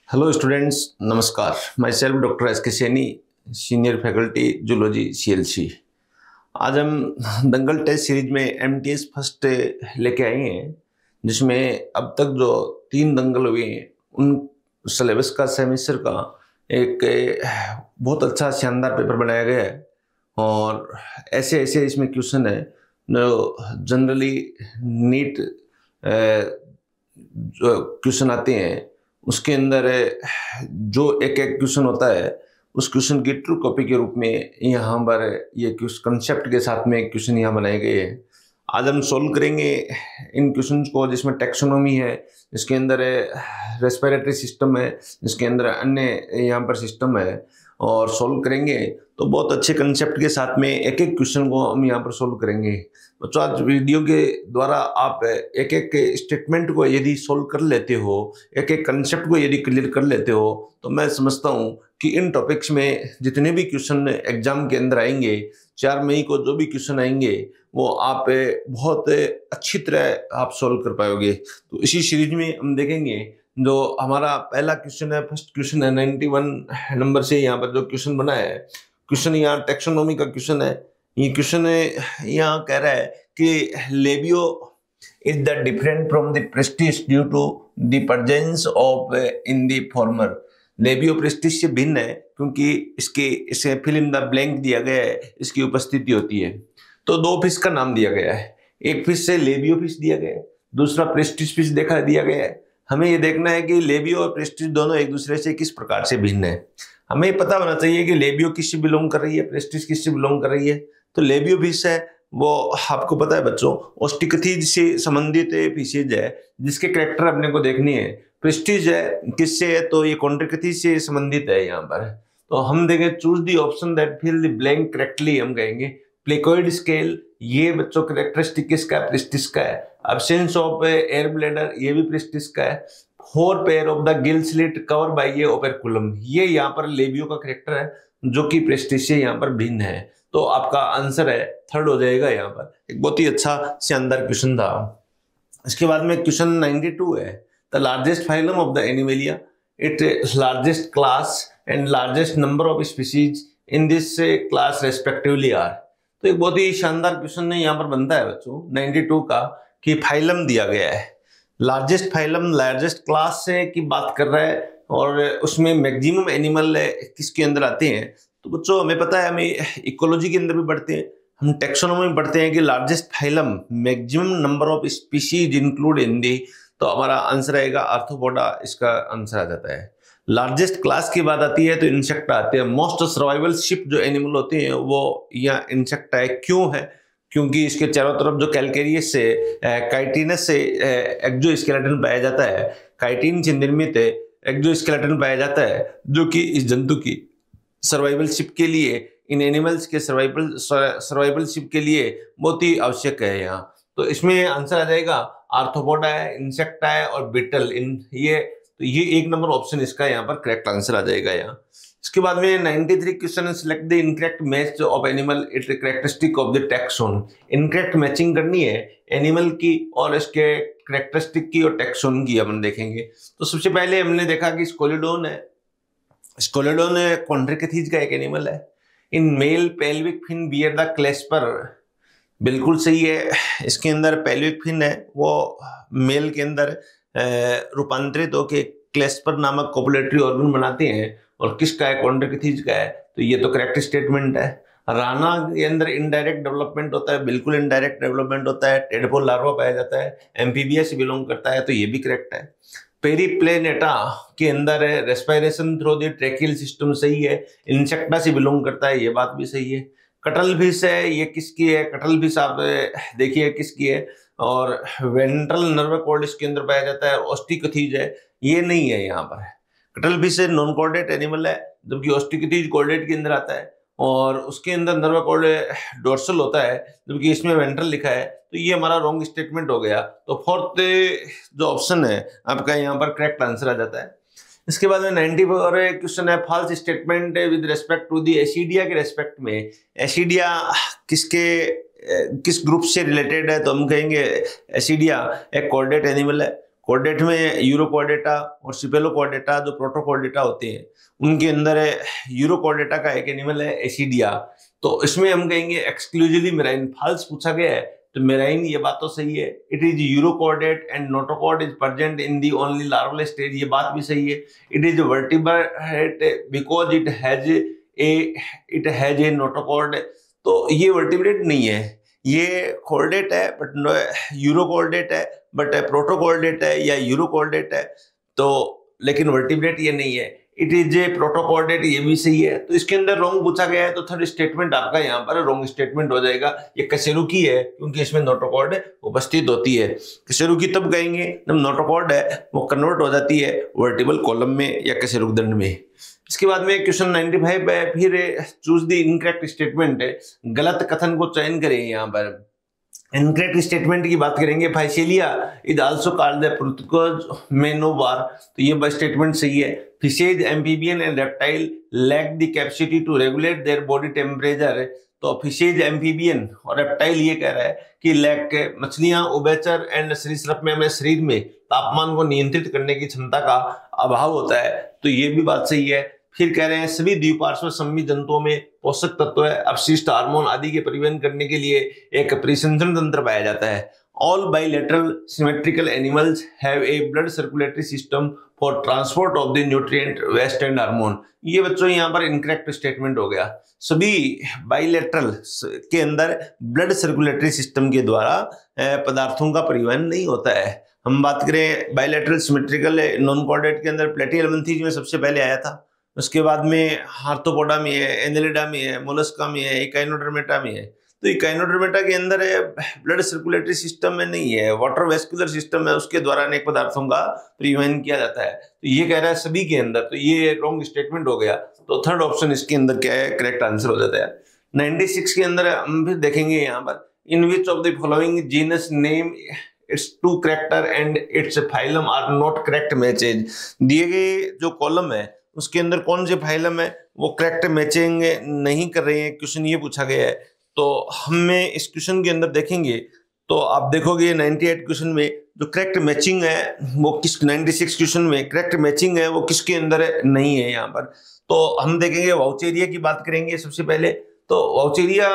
Hello students, नमस्कार। My self doctor S के Saini, senior faculty zoology CLC। आज हम दंगल टेस्ट सीरीज में MTS फर्स्ट लेके आए हैं, जिसमें अब तक जो 3 दंगल हुए हैं उन सिलेबस का सेमेस्टर का एक बहुत अच्छा शानदार पेपर बनाया गया है। और ऐसे ऐसे इसमें क्वेश्चन है जो जनरली नीट जो क्वेश्चन आते हैं उसके अंदर जो एक एक क्वेश्चन होता है उस क्वेश्चन की ट्रू कॉपी के रूप में यहाँ पर ये कंसेप्ट के साथ में क्वेश्चन यहाँ बनाए गए हैं। आज हम सोल्व करेंगे इन क्वेश्चंस को, जिसमें टैक्सोनॉमी है, जिसके अंदर रेस्पिरेटरी सिस्टम है, जिसके अंदर अन्य यहाँ पर सिस्टम है, और सोल्व करेंगे तो बहुत अच्छे कंसेप्ट के साथ में एक एक क्वेश्चन को हम यहाँ पर सोल्व करेंगे। बच्चों, आज वीडियो के द्वारा आप एक एक स्टेटमेंट को यदि सोल्व कर लेते हो, एक एक कंसेप्ट को यदि क्लियर कर लेते हो, तो मैं समझता हूँ कि इन टॉपिक्स में जितने भी क्वेश्चन एग्जाम के अंदर आएंगे, 4 मई को जो भी क्वेश्चन आएंगे वो आप बहुत अच्छी तरह आप सोल्व कर पाओगे। तो इसी सीरीज में हम देखेंगे जो हमारा पहला क्वेश्चन है, फर्स्ट क्वेश्चन है 91 नंबर से यहाँ पर जो क्वेश्चन बना है। क्वेश्चन यहाँ टैक्सोनॉमी का क्वेश्चन है। ये क्वेश्चन यहाँ कह रहा है कि Labeo is the different from the prestige due to the presence of in the former. Labeo prestige से भिन्न है क्योंकि इसे फिल इन द ब्लैंक दिया गया है, इसकी उपस्थिति होती है। तो 2 फिश का नाम दिया गया है, एक फिश से लेबियो फिश दिया गया है, दूसरा प्रेस्टिज फिश दिया गया है। हमें ये देखना है कि लेबियो और प्रेस्टिज दोनों एक दूसरे से किस प्रकार से भिन्न है। हमें पता होना चाहिए कि लेबियो किससे बिलोंग कर रही है, प्रेस्टिज किससे बिलोंग कर रही है। तो लेबियो फिश है वो आपको पता है बच्चों, ऑस्टिकथीज से संबंधित फिशेज है जिसके कैरेक्टर अपने को देखनी है। प्रेस्टिज है किससे है, तो ये कॉन्ट्रिकथीज से संबंधित है यहाँ पर। तो हम देखें choose the option that fill the blank correctly. हम कहेंगे प्लेकोइड स्केल, ये बच्चों कैरेक्टरिस्टिक किसका, प्रेस्टिज का है। एब्सेंस ऑफ एयर ब्लैडर, ये भी प्रेस्टिज का है। 4 pair of the Gill slit cover by ये ओपेरकुलम, ये यहाँ पर लेबियो का कैरेक्टर है जो कि प्रेस्टिज से यहाँ पर भिन्न है। तो आपका आंसर है 3rd हो जाएगा यहाँ पर। एक बहुत ही अच्छा शानदार क्वेश्चन था। इसके बाद में क्वेश्चन 92 है, the largest phylum of the Animalia, it largest class and largest number of species in this class respectively are. तो एक बहुत ही शानदार क्वेश्चन यहाँ पर बनता है बच्चों 92 का, कि फाइलम दिया गया है, लार्जेस्ट फाइलम लार्जेस्ट क्लास से की बात कर रहा है, और उसमें मैक्सिमम एनिमल किसके अंदर आते हैं। तो बच्चों हमें पता है, हमें इकोलॉजी के अंदर भी पढ़ते हैं, हम टैक्सोनॉमी में पढ़ते हैं कि largest phylum maximum number of species include in the. तो हमारा आंसर आएगा आर्थ्रोपोडा, इसका आंसर आ जाता है। लार्जेस्ट क्लास की बात आती है तो इंसेक्ट आते हैं। मोस्ट सर्वाइवलशिप जो एनिमल होते हैं वो यहाँ इंसेक्ट है। क्यों है? क्योंकि इसके चारों तरफ जो कैलकेरियस से काइटिनस से एक्सोस्केलेटन पाया जाता है, काइटिन से निर्मित एक्सोस्केलेटन पाया जाता है, जो कि इस जंतु की सर्वाइवलशिप के लिए, इन एनिमल्स के सर्वाइवलशिप के लिए बहुत ही आवश्यक है यहाँ। तो इसमें आंसर आ जाएगा आर्थ्रोपोडा है, इंसेक्ट है और बीटल। तो ये 1 नंबर ऑप्शन इसका यहाँ पर करेक्ट आंसर आ जाएगा यहाँ। इसके बाद में 93 question, select the incorrect match of animal it characteristic of the taxon. Incorrect matching करनी है एनिमल की और इसके कैरेक्टरिस्टिक की और टैक्सोन की अपन देखेंगे। तो सबसे पहले हमने देखा कि स्कोलिडोन है। स्कोलिडोन कॉन्ट्रिकथीज का एक एनिमल है। In male pelvic fin bear the clasper, बिल्कुल सही है। इसके अंदर पेल्विक फिन है वो मेल के अंदर रूपांतरित होकर क्लेस्पर नामक कोपुलेटरी ऑर्गन बनाते हैं, और किसका है, कॉन्ट्रिकथीज का है। तो ये तो करेक्ट स्टेटमेंट है। राना के अंदर इनडायरेक्ट डेवलपमेंट होता है, बिल्कुल इनडायरेक्ट डेवलपमेंट होता है। टेडपोल लार्वा पाया जाता है, एम्फीबिया से बिलोंग करता है, तो ये भी करेक्ट है। पेरिप्लेनेटा के अंदर respiration through the tracheal system, सही है। इंसेक्टा से बिलोंग करता है, ये बात भी सही है। कटल फिश है, ये किसकी है, कटल फिश आप देखिए किसकी है। और वेंट्रल नर्व कॉर्ड इसके अंदर पाया जाता है। ऑस्टिकथीज है, ये नहीं है यहाँ पर। Cuttle fish non chordate animal है, जबकि ऑस्टिकथीज कॉर्डेट के अंदर आता है, और उसके अंदर नर्व कॉर्ड डोर्सल होता है, जबकि इसमें वेंट्रल लिखा है। तो ये हमारा रॉन्ग स्टेटमेंट हो गया। तो 4th जो ऑप्शन है आपका यहाँ पर करेक्ट आंसर आ जाता है। इसके बाद में 94 क्वेश्चन है, false statement with respect to the Ascidia के रेस्पेक्ट में। एसिडिया किस ग्रुप से रिलेटेड है, तो हम कहेंगे एसिडिया एक कॉर्डेट एनिमल है। कोऑर्डिनेट में यूरोकोऑर्डिनेटा और सिपेलोकोऑर्डिनेटा जो प्रोटोकोऑर्डिनेटा होते हैं, उनके अंदर यूरोकोऑर्डिनेटा का एक एनिमल है एसिडिया। तो इसमें हम कहेंगे एक्सक्लूसिवली मेराइन। फॉल्स पूछा गया है तो मेराइन, ये बात तो सही है। It is urochordate and notochord is present in the only larval stage, ये बात भी सही है। It is vertebrate because it has a notochord, तो ये वर्टिब्रेट नहीं है, ये कोऑर्डिनेट है बट यूरोकोऑर्डिनेट है, बट प्रोटोकोऑर्डिनेट है या यूरोकोऑर्डिनेट है, तो लेकिन वर्टिब्रेट ये नहीं है। इट इज ए प्रोटोकोऑर्डिनेट, ये भी सही है। तो इसके अंदर रॉन्ग पूछा गया है तो थर्ड स्टेटमेंट आपका यहाँ पर रॉन्ग स्टेटमेंट हो जाएगा। ये कशेरुकी है क्योंकि इसमें नोटोकॉर्ड उपस्थित होती है। कशेरुकी तब कहेंगे जब नोटोकॉर्ड है वो कन्वर्ट हो जाती है वर्टिबल कॉलम में या कशेरुक दंड में। इसके बाद में क्वेश्चन 95 है, फिर चूज द इनकरेक्ट स्टेटमेंट है, गलत कथन को चयन करें। यहाँ पर इनकरेक्ट स्टेटमेंट की बात करेंगे, Physalia is also called the Portuguese man of war, तो ये स्टेटमेंट सही है। Fishes, amphibian and reptile lack the capacity to regulate their body temperature, तो फिशेज, एम्फीबियन और रेप्टाइल ये कह रहा है कि लैक मछलियां, उभयचर एंड सरीसृप में हमें शरीर में तापमान को नियंत्रित करने की क्षमता का अभाव होता है, तो ये भी बात सही है। फिर कह रहे हैं सभी द्विपार्श्व संमित जंतुओं में पोषक तत्व है, अपशिष्ट, हार्मोन आदि के परिवहन करने के लिए एक परिसंचरण तंत्र पाया जाता है। All bilateral symmetrical animals have a blood circulatory system for transport of the nutrient, waste and hormone, ये बच्चों यहाँ पर इनकरेक्ट स्टेटमेंट हो गया। सभी बाइलेटरल के अंदर ब्लड सर्कुलेटरी सिस्टम के द्वारा पदार्थों का परिवहन नहीं होता है। हम बात करें बाइलेटरल सिमेट्रिकल नॉन कोऑर्डिनेट के अंदर प्लेटिहेल्मिन्थेस में सबसे पहले आया था, उसके बाद में आर्थ्रोपोडा में है, एनेलिडा में है, मोलस्का में है, इकाइनोडर्मेटा में है। तो इकाइनोडर्मेटा के अंदर ब्लड सर्कुलेटरी सिस्टम में नहीं है, वाटर वेस्कुलर सिस्टम है, उसके द्वारा अनेक पदार्थों का परिवहन किया जाता है। तो ये कह रहा है सभी के अंदर, तो ये रॉन्ग स्टेटमेंट हो गया। तो थर्ड ऑप्शन इसके अंदर क्या है, करेक्ट आंसर हो जाता है। 96 के अंदर हम फिर देखेंगे यहाँ पर, in which of the following genus name its two character and its phylum are not correct matches, दिए गए जो कॉलम है उसके अंदर कौन से फाइलम है वो करेक्ट मैचिंग नहीं कर रहे हैं, क्वेश्चन ये पूछा गया है। तो हमें इस क्वेश्चन के अंदर देखेंगे तो आप देखोगे 98 क्वेश्चन में जो करेक्ट मैचिंग है वो किस, 96 क्वेश्चन में करेक्ट मैचिंग है वो किसके अंदर नहीं है यहाँ पर। तो हम देखेंगे वाउचेरिया की बात करेंगे सबसे पहले। तो वाउचेरिया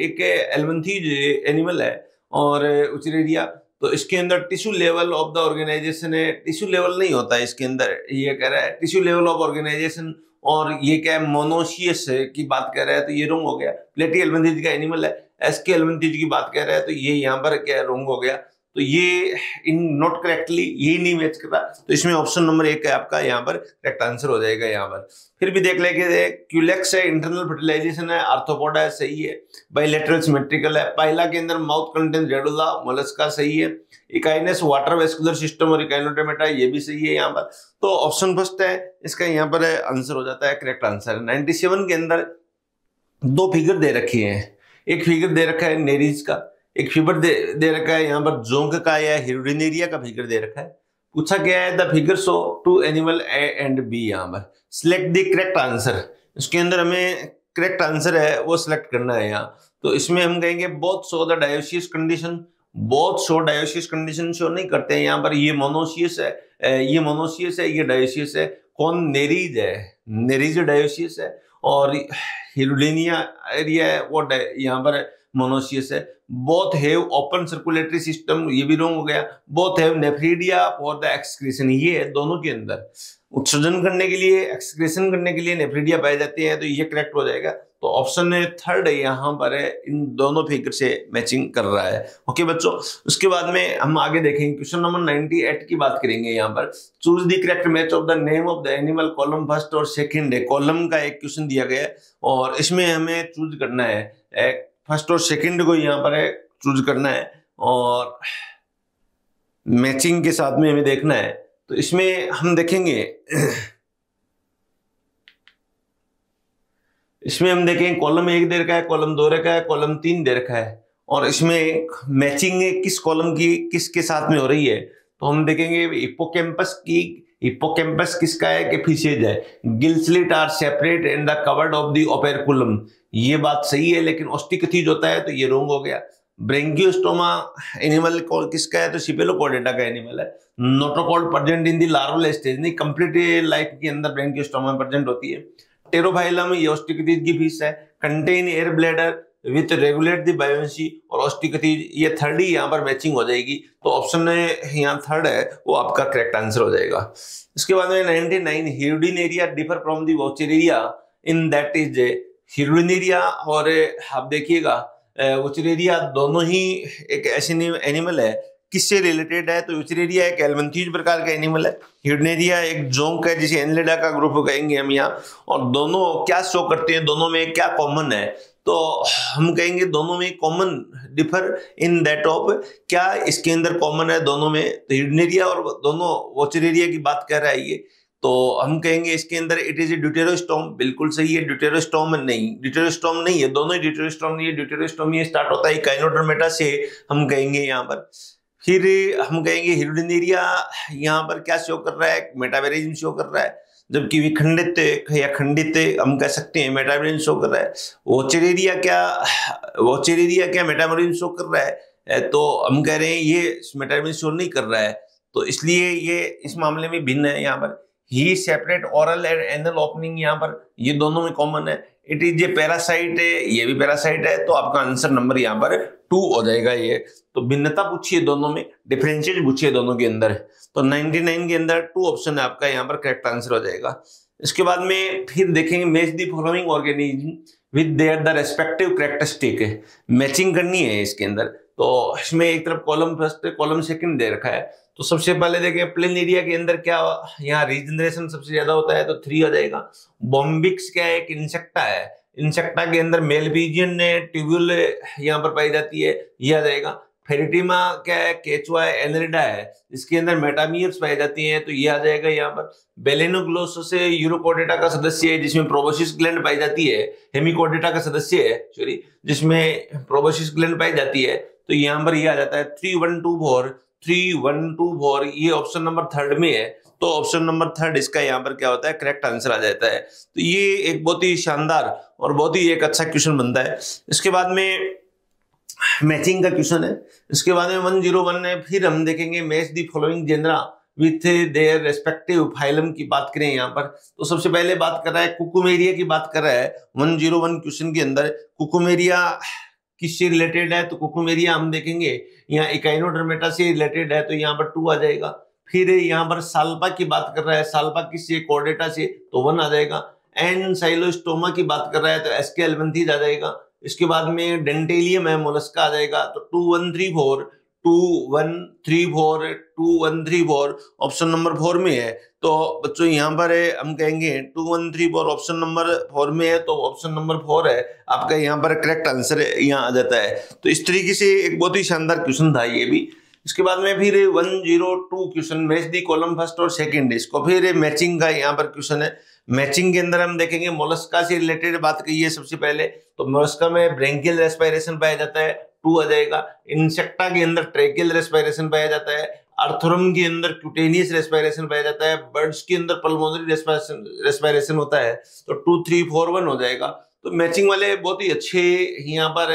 एक एल्मंथीज एनिमल है और उचरेरिया, तो इसके अंदर tissue level of the organisation है, टिश्यू लेवल नहीं होता है इसके अंदर, ये कह रहा है टिश्यू लेवल ऑफ ऑर्गेनाइजेशन, और ये क्या है मोनोशियस की बात कर रहा है, तो ये रोंग हो गया। प्लेटिहेल्मिन्थेस का एनिमल है, एसके हेल्मिन्थेस की बात कर रहा है, तो ये यहाँ पर क्या रोंग हो गया। तो ये इन नॉट करेक्टली, यही नहीं मैच कर रहा, तो इसमें ऑप्शन नंबर 1 है आपका यहाँ पर करेक्ट आंसर हो जाएगा यहाँ पर। फिर भी देख लेंगे, क्यूलेक्स है, इंटरनल फर्टिलाइजेशन है, आर्थ्रोपोडा है, सही है। बाइलेटरल सिमेट्रिकल है, पाइला के अंदर माउथ कंटेंस रेडुला, मोलस्का सही है। इकाइनस वाटर वेस्कुलर सिस्टम और इकाइनोडर्मेटा ये भी सही है यहाँ पर। तो ऑप्शन फर्स्ट है इसका यहाँ पर आंसर हो जाता है करेक्ट आंसर। 97 के अंदर 2 फिगर दे रखी है, एक फिगर दे रखा है नेरीज का, एक फिगर दे रखा है यहाँ पर जोंक का या हिरुडिनेरिया का फिगर दे रखा है। पूछा गया है the figure show 2 animal A and B, यहाँ पर सिलेक्ट द करेक्ट आंसर, इसके अंदर हमें करेक्ट आंसर है वो सिलेक्ट करना है यहाँ। तो इसमें हम कहेंगे both show the dioecious condition, both show dioecious condition show नहीं करते हैं यहाँ पर, ये मोनोसियस है, ये मोनोसियस है, ये डायोसियस है। कौन नेरीज है, नेरीज डायोसियस है, और हिरुडिनिया एरिया है वो यहाँ पर मोनोसियस है। Both have open circulatory system, ये भी रॉन्ग हो गया। Both have nephridia for the excretion, ये है दोनों के अंदर उत्सर्जन करने के लिए, एक्सक्रीशन करने के लिए नेफ्रीडिया पाए जाते हैं, तो ये करेक्ट हो जाएगा। तो ऑप्शन 3 यहाँ पर है, इन दोनों फिगर से मैचिंग कर रहा है। ओके बच्चों, उसके बाद में हम आगे देखेंगे क्वेश्चन नंबर 98 की बात करेंगे। यहाँ पर choose the correct match of the name of the animal, column first और सेकंड है, कॉलम का एक क्वेश्चन दिया गया है और इसमें हमें चूज करना है फर्स्ट और सेकंड को यहाँ पर है चूज करना है, और मैचिंग के साथ में हमें देखना है। तो इसमें हम देखेंगे, इसमें हम देखें कॉलम 1 दे रखा है, कॉलम 2 रखा है, कॉलम 3 दे रखा है, और इसमें मैचिंग किस कॉलम की किसके साथ में हो रही है। तो हम देखेंगे हिप्पोकैम्पस की, हिप्पोकैम्पस किसका है कि फिशेज है। Gill slit are separate in the covered of the operculum, ये बात सही है, लेकिन ऑस्टिकथीज होता है तो ये रोंग हो गया। ब्रेंकियोस्टोमा एनिमल किसका है, तो सिपेलोकॉर्डेटा का एनिमल है। Notochord present in the larval stage, नहीं कंप्लीट लाइफ के अंदर ब्रेंकियोस्टोमा प्रेजेंट होती है। टेरोफाइलम ये ऑस्टिकथीज की फिश है। Contain air bladder with regulate the buoyancy और ऑस्टिकथीज, ये थर्ड ही यहाँ पर मैचिंग हो जाएगी। तो ऑप्शन यहाँ थर्ड है वो आपका करेक्ट आंसर हो जाएगा। इसके बाद में 99 Hirudinaria differ from the Wuchereria in that is, Hirudinaria और आप देखिएगा वोचरेरिया दोनों ही एक ऐसे एनिमल है, किससे रिलेटेड है, तो वोचरेरिया एक एल्मंथीज प्रकार का एनिमल है, हिरुडिनेरिया एक जोंक है जिसे एनलेडा का ग्रुप कहेंगे हम यहाँ। और दोनों क्या शो करते हैं, दोनों में क्या कॉमन है, तो हम कहेंगे दोनों में common differ in that of, क्या इसके अंदर कॉमन है दोनों में, तो हिरुडिनेरिया और दोनों वोचरेरिया की बात कर रहा है ये, तो हम कहेंगे इसके अंदर इट इज ए ड्यूटेरोस्टोम, बिल्कुल सही है। ड्यूटेरोस्टोम नहीं, ड्यूटेरोस्टोम नहीं है, दोनों ही ड्यूटेरोस्टोम नहीं है। ड्यूटेरोस्टोम ये स्टार्ट होता है इकाइनोडर्मेटा से, हम कहेंगे यहाँ पर। फिर हम कहेंगे हिरुडिनेरिया यहाँ पर क्या शो कर रहा है, मेटाबॉलिज्म शो कर रहा है, जबकि विखंडित या खंडित हम कह सकते हैं मेटाबॉलिज्म शो कर रहा है। वोचरेरिया क्या मेटाबॉलिज्म शो कर रहा है, तो हम कह रहे हैं ये मेटाबॉलिज्म शो नहीं कर रहा है, तो इसलिए ये इस मामले में भिन्न है। यहाँ पर ही separate oral and anal opening, यहाँ पर ये दोनों में कॉमन है। इट इज ए पैरासाइट है, ये भी पैरासाइट है, तो आपका आंसर नंबर यहाँ पर 2 हो जाएगा। ये तो भिन्नता पूछिए दोनों में, डिफरेंशिएट पूछिए दोनों के अंदर, तो 99 के अंदर 2 ऑप्शन है आपका यहाँ पर करेक्ट आंसर हो जाएगा। इसके बाद में फिर देखेंगे match the following organism with their the respective characteristic, matching करनी है इसके अंदर। तो इसमें एक तरफ कॉलम फर्स्ट कॉलम सेकंड दे रखा है, तो सबसे पहले देखें प्लेन एरिया के अंदर क्या यहाँ रीजनरेशन सबसे ज्यादा होता है, तो 3 हो जाएगा। बॉम्बिक्स क्या है, एक इंसेक्टा है, इंसेक्टा के अंदर मेलपीजियन ट्यूब्यूल यहाँ पर पाई जाती है, ये आ जाएगा। फेरिटिमा क्या है, केचुआ एनरिडा है, इसके अंदर मेटामियर्स पाई जाती हैं, तो ये आ जाएगा यहाँ पर। बेलेनोग्लोसस यूरोकोडेटा का सदस्य है जिसमें प्रोबोसिस ग्लैंड पाई जाती है, हेमिकोडेटा का सदस्य है सॉरी जिसमें प्रोबोसिस ग्लैंड पाई जाती है, तो यहाँ पर ये आ जाता है 3124 ये ऑप्शन नंबर थर्ड में है, तो ऑप्शन नंबर थर्ड इसका यहाँ पर क्या होता है करेक्ट आंसर आ जाता है। तो ये एक बहुत ही शानदार और बहुत ही एक अच्छा क्वेश्चन बनता है। इसके बाद में मैचिंग का क्वेश्चन है, इसके बाद में 101 है। फिर हम देखेंगे match the following genera with their respective phylum की बात करें यहाँ पर, तो सबसे पहले बात कर रहा है कुकुमेरिया की बात कर रहा है 101 क्वेश्चन के अंदर। कुकुमेरिया किससे रिलेटेड है, तो कुकुमेरिया हम देखेंगे यहाँ इकाइनोडर्मेटा से रिलेटेड है, तो यहाँ पर 2 आ जाएगा। फिर यहाँ पर साल्पा की बात कर रहा है, साल्पा किससे, कॉर्डेटा से, तो 1 आ जाएगा। एनसाइलोस्टोमा की बात कर रहा है तो एस्के एल्बंथीज आ जाएगा। इसके बाद में डेंटेलियम है, मोलस्का आ जाएगा, तो 2134 ऑप्शन नंबर 4 में है। तो बच्चों यहाँ पर है हम कहेंगे 2134 ऑप्शन नंबर 4 में है, तो ऑप्शन नंबर 4 है आपका यहाँ पर करेक्ट आंसर यहाँ आ जाता है। तो इस तरीके से एक बहुत ही शानदार क्वेश्चन था ये भी। इसके बाद में फिर 102 question match the column first और सेकंड, इसको फिर मैचिंग का यहाँ पर क्वेश्चन है। मैचिंग के अंदर हम देखेंगे मोलस्का से रिलेटेड बात की है सबसे पहले, तो मोलस्का में ब्रेंकियल रेस्पिरेशन पाया जाता है, 2 आ जाएगा। इंसेक्टा के अंदर ट्रेकियल रेस्पिरेशन पाया जाता है, अर्थोरम के अंदर क्यूटेनियस रेस्पिरेशन पाया जाता है, बर्ड्स के अंदर पल्मोनरी रेस्पिरेशन होता है, तो 2 3 4 1 हो जाएगा। तो मैचिंग वाले बहुत ही अच्छे यहाँ पर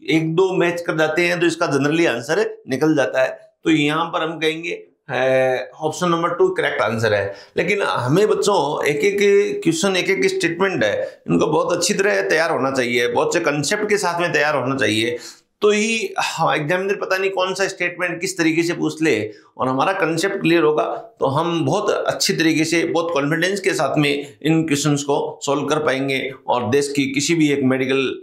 1-2 मैच कर जाते हैं तो इसका जनरली आंसर निकल जाता है। तो यहाँ पर हम कहेंगे ऑप्शन नंबर 2 करेक्ट आंसर है। लेकिन हमें बच्चों एक एक क्वेश्चन एक एक स्टेटमेंट है इनको बहुत अच्छी तरह तैयार होना चाहिए, बहुत से कंसेप्ट के साथ में तैयार होना चाहिए, तो ही एग्जामिनर पता नहीं कौन सा स्टेटमेंट किस तरीके से पूछ ले और हमारा कंसेप्ट क्लियर होगा तो हम बहुत अच्छी तरीके से बहुत कॉन्फिडेंस के साथ में इन क्वेश्चंस को सॉल्व कर पाएंगे और देश की किसी भी एक मेडिकल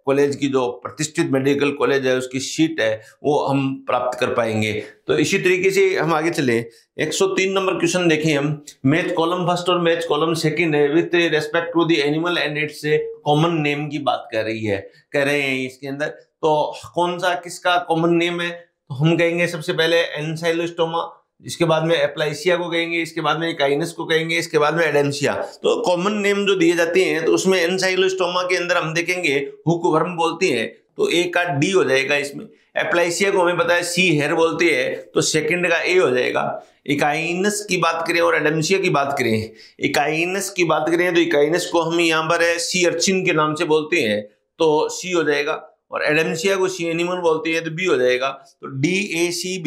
कॉलेज की जो प्रतिष्ठित मेडिकल कॉलेज है उसकी सीट है वो हम प्राप्त कर पाएंगे। तो इसी तरीके से हम आगे चले। 103 नंबर क्वेश्चन देखें हम, मैच कॉलम फर्स्ट और मैच कॉलम सेकंड है with respect to the animal and its common name की बात कर रहे हैं इसके अंदर। तो कौन सा किसका कॉमन नेम है, तो हम कहेंगे सबसे पहले एनसाइलोस्टोमा, इसके बाद में एप्लाइसिया को कहेंगे, इसके बाद में काइनस को कहेंगे, इसके बाद में एडेंशिया। तो कॉमन नेम जो दिए जाते हैं तो उसमें एनसाइलोस्टोमा के अंदर हम देखेंगे हुक वर्म बोलते हैं तो ए का डी हो जाएगा इसमें। एप्लाइसिया को हमें पता है सी हेयर बोलते हैं तो सेकंड का ए हो जाएगा। इकाइनस की बात करें और एडेंशिया की बात करें, इकाइनस की बात करें तो इकाइनस को हम यहाँ पर सी अर्चिन के नाम से बोलते हैं तो सी हो जाएगा। और एडेंशिया को सी एनिमल बोलते हैं, तो बी हो जाएगा। तो DACB,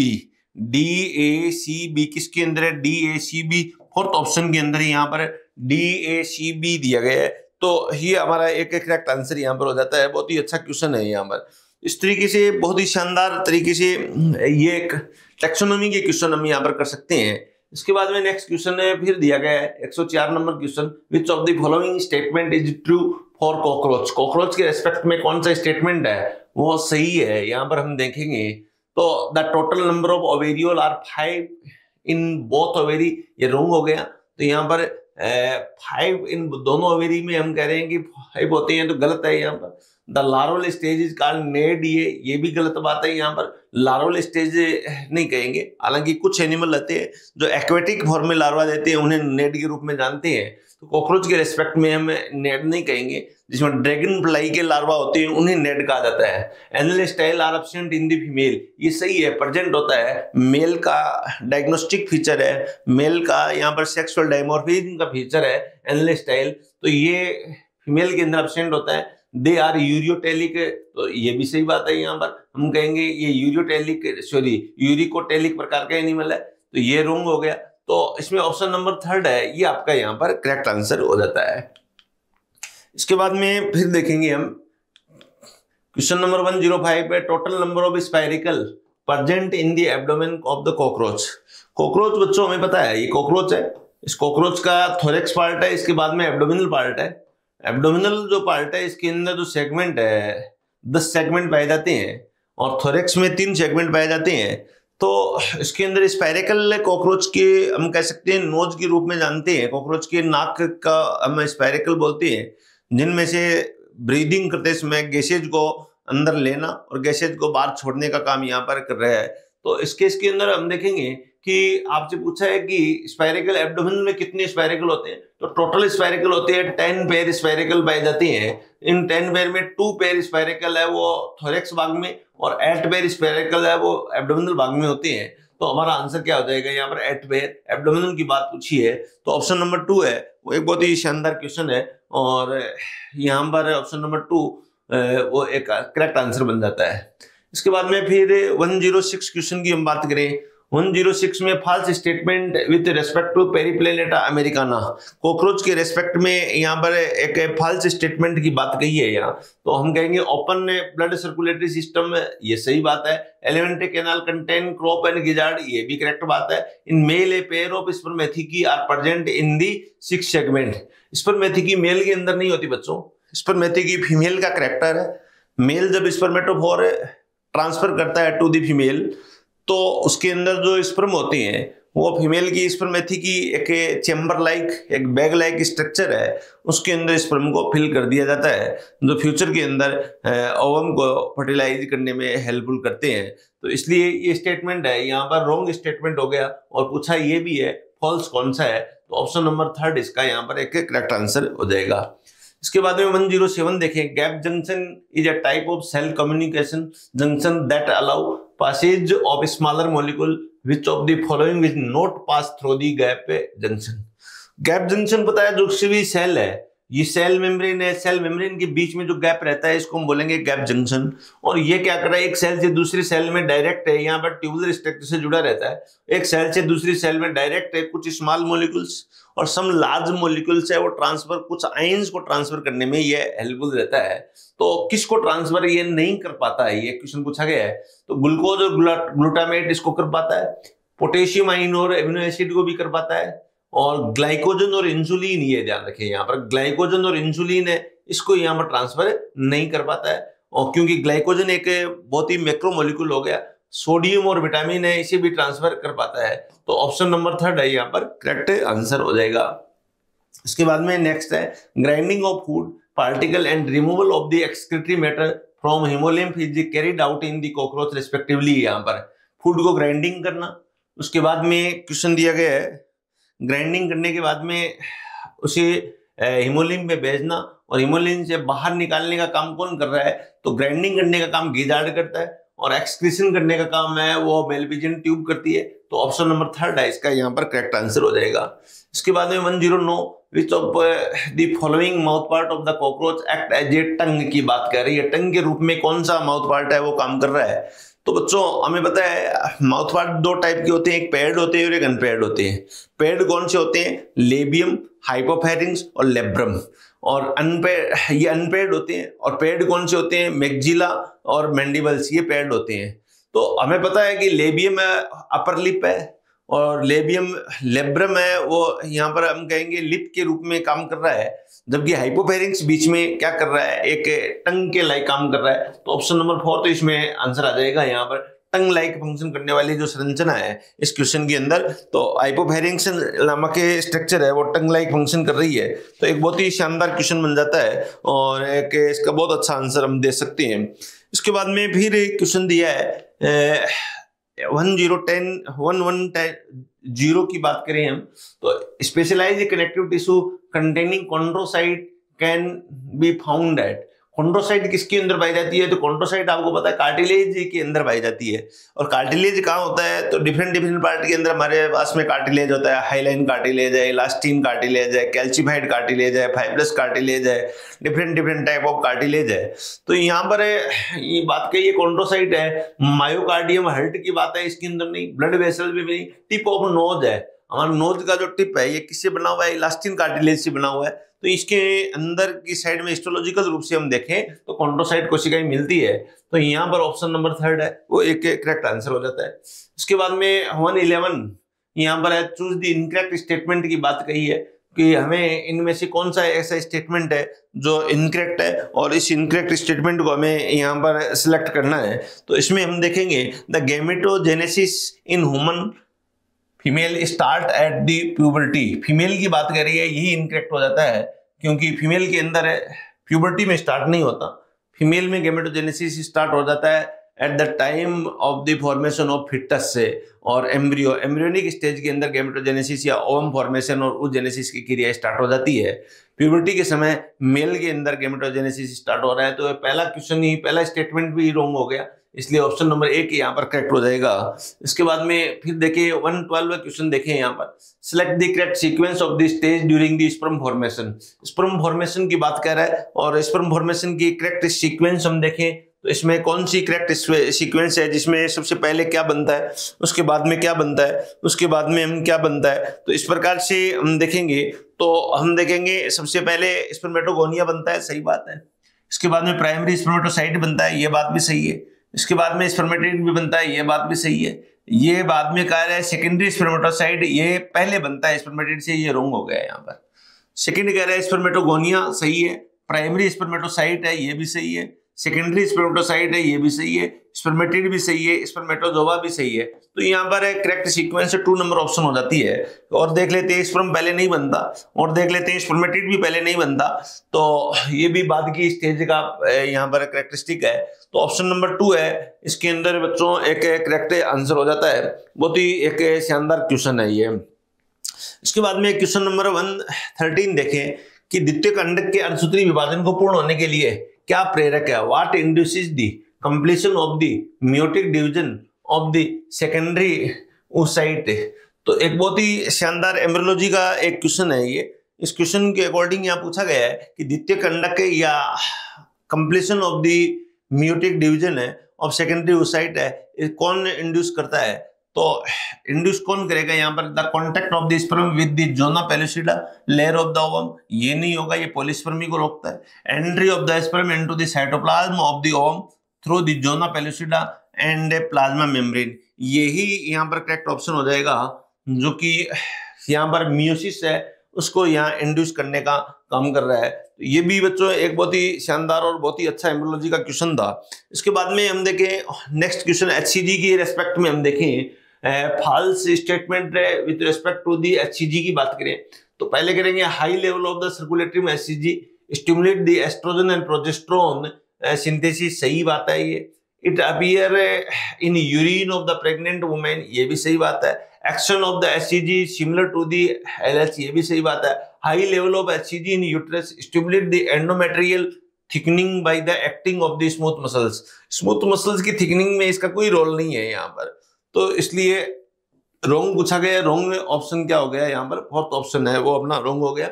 DACB किसके अंदर है? DACB फोर्थ ऑप्शन के अंदर यहाँ पर DACB दिया गया है। तो ये हमारा एक करेक्ट आंसर यहाँ पर हो जाता है। बहुत ही अच्छा क्वेश्चन है यहाँ पर। इस तरीके से बहुत ही शानदार तरीके से ये एक टैक्सोनॉमी के क्वेश्चन हम यहाँ पर कर सकते हैं। इसके बाद में नेक्स्ट क्वेश्चन है फिर दिया गया है 104 number question, which of the following statement is true for cockroach. Cockroach के रेस्पेक्ट में कौन सा स्टेटमेंट है वो सही है, यहाँ पर हम देखेंगे। तो the total number of ovariole are 5 in both ovary, ये रॉन्ग हो गया। तो यहाँ पर 5 इन दोनों ओवेरी में हम कह रहे हैं कि 5 होते हैं, तो गलत है यहाँ पर। The larval stage is called naiad, ये भी गलत बात है। यहाँ पर लार्वल स्टेज नहीं कहेंगे, हालांकि कुछ एनिमल रहते हैं जो एक्वेटिक फॉर्म में लार्वा देते हैं, उन्हें नेड के रूप में जानते हैं। तो कॉकरोच के रेस्पेक्ट में हम नेड नहीं कहेंगे। जिसमें ड्रैगन फ्लाई के लार्वा होते हैं उन्हें नेड कहा जाता है। Anal style are absent in the female, ये सही है, प्रेजेंट होता है। मेल का डायग्नोस्टिक फीचर है, मेल का यहाँ पर सेक्सुअल डायमॉर्फिज्म का फीचर है एनल स्टाइल, तो ये फीमेल के अंदर एब्सेंट होता है। दे आर यूरियोटेलिक, तो ये भी सही बात है। यहाँ पर हम कहेंगे ये यूरिकोटेलिक प्रकार का एनिमल है, तो ये रॉन्ग हो गया। तो इसमें ऑप्शन नंबर 3 है, ये आपका यहाँ पर करेक्ट आंसर हो जाता है। इसके बाद में फिर देखेंगे हम क्वेश्चन नंबर 105 पे, total number of spiracle present in the abdomen of the cockroach. Cockroach बच्चों हमें पता है ये कॉकरोच है, इस कॉकरोच का थोरेक्स पार्ट है, इसके बाद में एब्डोमिनल पार्ट है। एब्डोमिनल जो पार्ट है इसके अंदर जो सेगमेंट है 10 सेगमेंट पाए जाते हैं, और थोरेक्स में 3 सेगमेंट पाए जाते हैं। तो इसके अंदर स्पाइरिकल कॉकरोच के हम कह सकते हैं नोज के रूप में जानते हैं। कॉकरोच के नाक का हम स्पाइरिकल बोलते हैं, जिनमें से ब्रीदिंग करते समय गैसेज को अंदर लेना और गैसेज को बाहर छोड़ने का काम यहाँ पर कर रहा है। तो इस केस के अंदर हम देखेंगे कि आपसे पूछा है कि स्पाइरिकल एब्डोमेन में कितने स्पाइरिकल होते हैं, तो टोटल स्पाइरिकल होते हैं 10 पेयर स्पाइरिकल पाए जाते हैं। इन 10 पेयर में 2 पेयर स्पाइरिकल है वो थोरेक्स भाग में, और 8 पेयर स्पाइरिकल है वो एब्डोमिनल भाग में होते हैं। तो हमारा आंसर क्या हो जाएगा यहाँ पर 8 पेयर। एब्डोमिनल की बात पूछी है तो ऑप्शन नंबर 2 है, वो एक बहुत ही शानदार क्वेश्चन है, और यहाँ पर ऑप्शन नंबर 2 वो एक करेक्ट आंसर बन जाता है। इसके बाद में फिर 106 क्वेश्चन की हम बात करें। 106 में false statement with respect to Periplaneta americana, cockroach के रेस्पेक्ट में यहाँ पर एक फॉल्स स्टेटमेंट की बात कही है यहाँ। तो हम कहेंगे ओपन ब्लड सर्कुलेटरी सिस्टम, ये सही बात है। Alimentary canal contain crop and gizzard, ये भी करेक्ट बात है। In male a pair of spermathecae are present in the 6 segment. Spermathecae male के अंदर नहीं होती बच्चों, स्पर्मेथिकी फीमेल का करेक्टर है। मेल जब स्पर्मेटोफोर ट्रांसफर करता है टू दी फीमेल, तो उसके अंदर जो स्पर्म होते हैं वो फीमेल की स्पर्मेथिकी एक चैम्बर लाइक, एक बैग लाइक स्ट्रक्चर है, उसके अंदर स्पर्म को फिल कर दिया जाता है, जो फ्यूचर के अंदर ओवम को फर्टिलाइज करने में हेल्पफुल करते हैं। तो इसलिए ये स्टेटमेंट है यहाँ पर रॉन्ग स्टेटमेंट हो गया, और पूछा ये भी है फॉल्स कौन सा है, तो ऑप्शन नंबर 3 इसका यहाँ पर एक करेक्ट आंसर हो जाएगा। इसके बाद में 107 देखें, gap junction is a type of cell communication junction that allow passage of smaller molecule, which of the following will not pass through the gap junction। Gap junction पता है, जो भी सेल है, ये सेल मेम्ब्रेन है, cell membrane के बीच में जो गैप रहता है इसको हम बोलेंगे गैप जंक्शन। और ये क्या कर रहा है, एक सेल से दूसरी सेल में डायरेक्ट है, यहाँ पर ट्यूबुलर स्ट्रक्चर से जुड़ा रहता है। एक सेल से दूसरी सेल में डायरेक्ट है, कुछ स्मॉल मॉलिक्यूल्स और सम लार्ज मॉलिक्यूल्स है, वो ट्रांसफर कुछ आयंस को ट्रांसफर करने में ये हेल्पफुल रहता है। तो किसको ट्रांसफर ये नहीं कर पाता है, ये क्वेश्चन पूछा गया है। तो ग्लूकोज और ग्लूटामेट इसको कर पाता है, पोटेशियम आयन और एमिनो एसिड को भी कर पाता है, और ग्लाइकोजन और इंसुलिन, ये ध्यान रखें यहाँ पर ग्लाइकोजन और इंसुलिन है, इसको यहाँ पर ट्रांसफर नहीं कर पाता है। और क्योंकि ग्लाइकोजन एक बहुत ही मैक्रो मॉलिक्यूल हो गया, सोडियम और विटामिन है, इसे भी ट्रांसफर कर पाता है। तो ऑप्शन नंबर 3 है यहाँ पर करेक्ट आंसर हो जाएगा। इसके बाद में नेक्स्ट है, grinding of food particle and removal of the excretory matter from हिमोलिम्फ is carried out in the cockroach respectively. यहाँ पर फूड को ग्राइंडिंग करना, उसके बाद में क्वेश्चन दिया गया है ग्राइंडिंग करने के बाद में उसे हिमोलिम्फ में भेजना, और हिमोलिम्फ से बाहर निकालने का काम कौन कर रहा है, तो ग्राइंडिंग करने का काम गिजार्ड करता है, और एक्सक्रीशन करने का काम है वो मेलपिजियन ट्यूब करती है। तो ऑप्शन नंबर 3 है इसका यहाँ पर करेक्ट आंसर हो जाएगा। इसके बाद में 109 which of the following mouth part of the cockroach act as a tongue की बात कर रही है। टंग के रूप में कौन सा माउथ पार्ट है वो काम कर रहा है। तो बच्चों हमें पता है माउथ पार्ट 2 टाइप के होते हैं, एक पेयर्ड होते हैं और एक अनपेयर्ड होते हैं। पेयर्ड कौन से होते हैं? लेबियम, हाइपोफैरिंक्स और लेब्रम। और ये अनपेयर्ड होते हैं। और पेयर्ड कौन से होते हैं? मैक्सिला और मैंडिबल्स, ये पेयर्ड होते हैं। तो हमें पता है कि लेबियम अपर लिप है और लेब्रम है वो यहाँ पर हम कहेंगे लिप के रूप में काम कर रहा है, जबकि हाइपोफैरिंक्स बीच में क्या कर रहा है? एक टंग के लाइक काम कर रहा है। तो ऑप्शन नंबर 4 तो इसमें आंसर आ जाएगा यहाँ पर टंग लाइक फंक्शन करने वाली जो संरचना है इस क्वेश्चन के अंदर। तो हाइपोफैरिंक्स नामक के स्ट्रक्चर है वो टंग लाइक फंक्शन कर रही है। तो एक बहुत ही शानदार क्वेश्चन बन जाता है और एक इसका बहुत अच्छा आंसर हम दे सकते हैं। इसके बाद में फिर एक क्वेश्चन दिया है 1110 की बात करें हम तो specialised connective tissue containing chondrocyte can be found at. Chondrocyte किसके अंदर पाई जाती है? तो कॉन्ड्रोसाइट आपको पता है कार्टिलेज के अंदर पाई जाती है। और कार्टिलेज कहाँ होता है? तो डिफरेंट पार्ट के अंदर हमारे पास में कार्टिलेज होता है। हाइलाइन कार्टिलेज है, इलास्टिन कार्टिलेज है, कैल्सिफाइड कार्टिलेज है, फाइब्रस कार्टिलेज है, डिफरेंट टाइप ऑफ कार्टिलेज है। तो यहाँ पर ये बात कही कॉन्ड्रोसाइट है, मायोकार्डियम हार्ट की बात है इसके अंदर नहीं, ब्लड वेसल भी नहीं, टिप ऑफ नोज है। हमारा नोज का जो टिप है ये किससे बना हुआ है? इलास्टिन कार्टिलेज से बना हुआ है। तो इसके अंदर की साइड में हिस्टोलॉजिकल रूप से हम देखें तो कॉन्ड्रोसाइट कोशिकाएं मिलती है। तो यहाँ पर ऑप्शन नंबर 3 है वो एक करेक्ट आंसर हो जाता है। इसके बाद में 111 यहाँ पर है चूज द इनकरेक्ट स्टेटमेंट की बात कही है कि हमें इनमें से कौन सा ऐसा स्टेटमेंट है जो इनकरेक्ट है और इस इनकरेक्ट स्टेटमेंट को हमें यहाँ पर सिलेक्ट करना है। तो इसमें हम देखेंगे the gametogenesis in human female start at the puberty. Female की बात कर रही है, यही इनकरेक्ट हो जाता है क्योंकि फीमेल के अंदर प्यूबर्टी में स्टार्ट नहीं होता। फीमेल में गैमेटोजेनेसिस स्टार्ट हो जाता है at the time of the formation of foetus से। और एम्ब्रियोनिक स्टेज के अंदर गैमेटोजेनेसिस या ओवम फॉर्मेशन और oogenesis की क्रिया स्टार्ट हो जाती है। प्यूबर्टी के समय मेल के अंदर गैमेटोजेनेसिस स्टार्ट हो रहा है। तो पहला क्वेश्चन ही, पहला स्टेटमेंट भी रॉन्ग हो गया, इसलिए ऑप्शन नंबर 1 यहाँ पर करेक्ट हो जाएगा। इसके बाद में फिर देखिए 112 क्वेश्चन देखें यहाँ पर select the correct sequence of the stage during the sperm formation. Sperm formation की बात कर रहा है और स्पर्म फॉर्मेशन की करेक्ट सीक्वेंस हम देखें तो इसमें कौन सी करेक्ट सीक्वेंस है जिसमें सबसे पहले क्या बनता है, उसके बाद में क्या बनता है, उसके बाद में हम क्या बनता है। तो इस प्रकार से हम देखेंगे तो हम देखेंगे सबसे पहले स्पर्मेटोगोनिया बनता है, सही बात है। इसके बाद में प्राइमरी स्पर्मेटोसाइट बनता है, ये बात भी सही है। इसके बाद में स्पर्मेटिड भी बनता है, ये बात भी सही है। ये बाद में कह रहा है सेकेंडरी स्पर्मेटोसाइट, ये पहले बनता है स्पर्मेटिड से, ये रॉन्ग हो गया है यहाँ पर। सेकेंड कह रहा है स्पर्मेटोगोनिया, सही है। प्राइमरी स्पर्मेटोसाइट है, ये भी सही है। सेकेंडरी स्पर्मेटोसाइट है, ये भी सही है। स्पर्मेटिड भी सही है, स्पर्मेटोजोवा भी सही है। तो यहाँ पर करेक्ट सीक्वेंस 2 नंबर ऑप्शन हो जाती है। और देख लेते हैं स्पर्म पहले नहीं बनता और देख लेते हैं स्पर्मेटिड भी पहले नहीं बनता, तो ये भी बाद की स्टेज का यहाँ पर करेक्टरिस्टिक है। तो ऑप्शन नंबर 2 है इसके अंदर बच्चों एक करेक्ट आंसर हो जाता है। बहुत ही एक शानदार क्वेश्चन है ये। इसके बाद में क्वेश्चन नंबर 113 देखें कि द्वितीय कंडक के अर्धसूत्री विभाजन को पूर्ण होने के लिए क्या प्रेरक है? What induces the completion of the meiotic division of the secondary oocyte। तो एक बहुत ही शानदार एम्ब्रियोलॉजी का एक क्वेश्चन है ये। इस क्वेश्चन के अकॉर्डिंग यहाँ पूछा गया है कि द्वितीय कंडक या completion of the meiotic division है ऑफ सेकेंडरी oocyte है, कौन इंड्यूस करता है? तो इंड्यूस कौन करेगा यहाँ पर? The contact of the sperm with the zona pellucida layer of the ovum, ये नहीं होगा, ये पॉलीस्पर्मी को रोकता है। Entry of the sperm into the cytoplasm of the ovum through the zona pellucida and plasma membrane, यही यहाँ पर करेक्ट ऑप्शन हो जाएगा। जो कि यहाँ पर मियोसिस है उसको यहाँ इंड्यूस करने का काम कर रहा है। तो ये भी बच्चों एक बहुत ही शानदार और बहुत ही अच्छा एम्ब्रियोलॉजी का क्वेश्चन था। इसके बाद में हम देखें नेक्स्ट क्वेश्चन HCG की रेस्पेक्ट में हम देखें false statement with respect to the HCG की बात करें तो पहले करेंगे high level of the circulatory में HCG stimulate the oestrogen and progesterone synthesis, सही बात है ये। It appear in urine of the pregnant women, ये भी सही बात है। Action of the HCG similar to the LH, ये भी सही बात है। High level of HCG in uterus stimulate the endometrial thickening by the acting of the smooth muscles. Smooth muscles की थिकनिंग में इसका कोई रोल नहीं है यहाँ पर, तो इसलिए रॉन्ग पूछा गया। रॉन्ग में ऑप्शन क्या हो गया यहाँ पर, फोर्थ ऑप्शन है वो अपना रॉन्ग हो गया।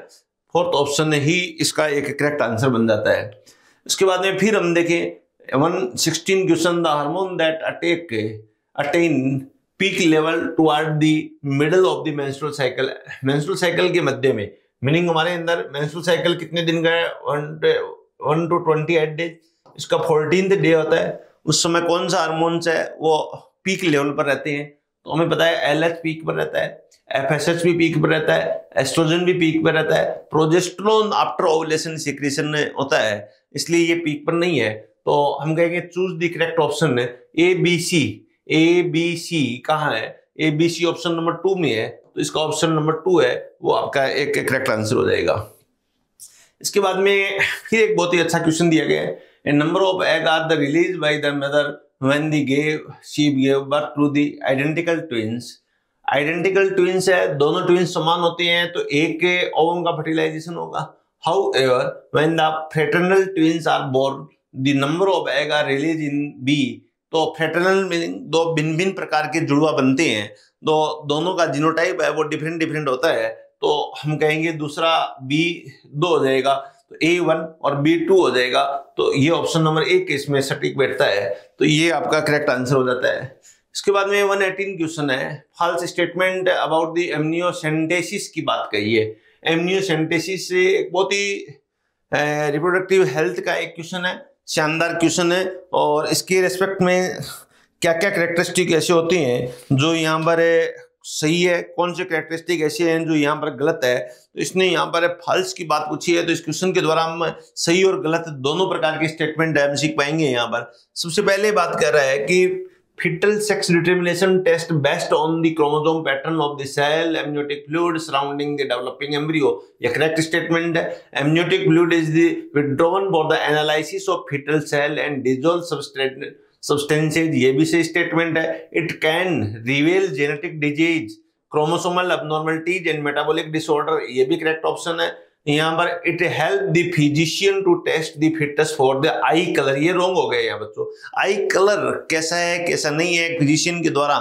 फोर्थ ऑप्शन ही इसका एक करेक्ट आंसर बन जाता है। इसके बाद में फिर हम देखें 116 question, the hormone that attain peak level toward the middle of the menstrual cycle. Menstrual cycle के मध्य में, मीनिंग हमारे अंदर मेंस्ट्रुअल साइकिल कितने दिन का है, 1 to 28 डेज। इसका 14th डे होता है, उस समय कौन सा हार्मोन्स है वो पीक लेवल पर रहते हैं। तो हमें पता है LH पीक पर रहता है, FSH भी पीक पर रहता है, एस्ट्रोजन भी पीक पर रहता है, प्रोजेस्टेरोन आफ्टर ओवुलेशन सीक्रेशन होता है, इसलिए ये पीक पर नहीं है। तो हम कहेंगे चूज द करेक्ट ऑप्शन है ABC। कहाँ है, ABC ऑप्शन नंबर 2 में है, तो इसका ऑप्शन नंबर 2 है वो आपका एक करेक्ट आंसर हो जाएगा। इसके बाद में फिर एक बहुत ही अच्छा क्वेश्चन दिया गया है, a number of egg are the released by the mother when she gave birth to the identical twins। Identical twins है, दोनों ट्विंस समान होते हैं तो एक के ओवम का फर्टिलाइजेशन होगा। However, when the fraternal twins are born, the number of egg are released in B। तो फ्रेटरनल मीनिंग दो भिन्न भिन्न प्रकार के जुड़वा बनते हैं, तो दोनों का जीनोटाइप है वो डिफरेंट होता है, तो हम कहेंगे दूसरा B2 हो जाएगा, तो A1 और B2 हो जाएगा। तो ये ऑप्शन नंबर 1 इसमें सटीक बैठता है, तो ये आपका करेक्ट आंसर हो जाता है। इसके बाद में 118 क्वेश्चन है, false statement about the amniocentesis की बात कही है। एमनियोसेंटेसिस से एक बहुत ही रिप्रोडक्टिव हेल्थ का एक क्वेश्चन है, शानदार क्वेश्चन है, और इसके रेस्पेक्ट में क्या क्या कैरेक्टरिस्टिक ऐसे होती हैं जो यहाँ पर सही है, कौन से कैरेक्टरिस्टिक ऐसे हैं जो यहाँ पर गलत है। तो इसने यहाँ पर फॉल्स की बात पूछी है, तो इस क्वेश्चन के द्वारा हम सही और गलत दोनों प्रकार के स्टेटमेंट हम सीख पाएंगे। यहाँ पर सबसे पहले बात कर रहा है कि fetal sex determination test based on the chromosome pattern of the cell amniotic fluid surrounding the developing embryo। यह correct statement है। amniotic fluid is the withdrawn for the analysis of fetal cell and dissolved substances। ये भी सही statement है। it can reveal genetic disease, chromosomal abnormalities and metabolic disorder। ये भी correct option है। यहाँ पर it help the physician to test the fitness for the eye colour. ये रॉन्ग हो गया यहाँ बच्चों, आई कलर कैसा है कैसा नहीं है फिजिशियन के द्वारा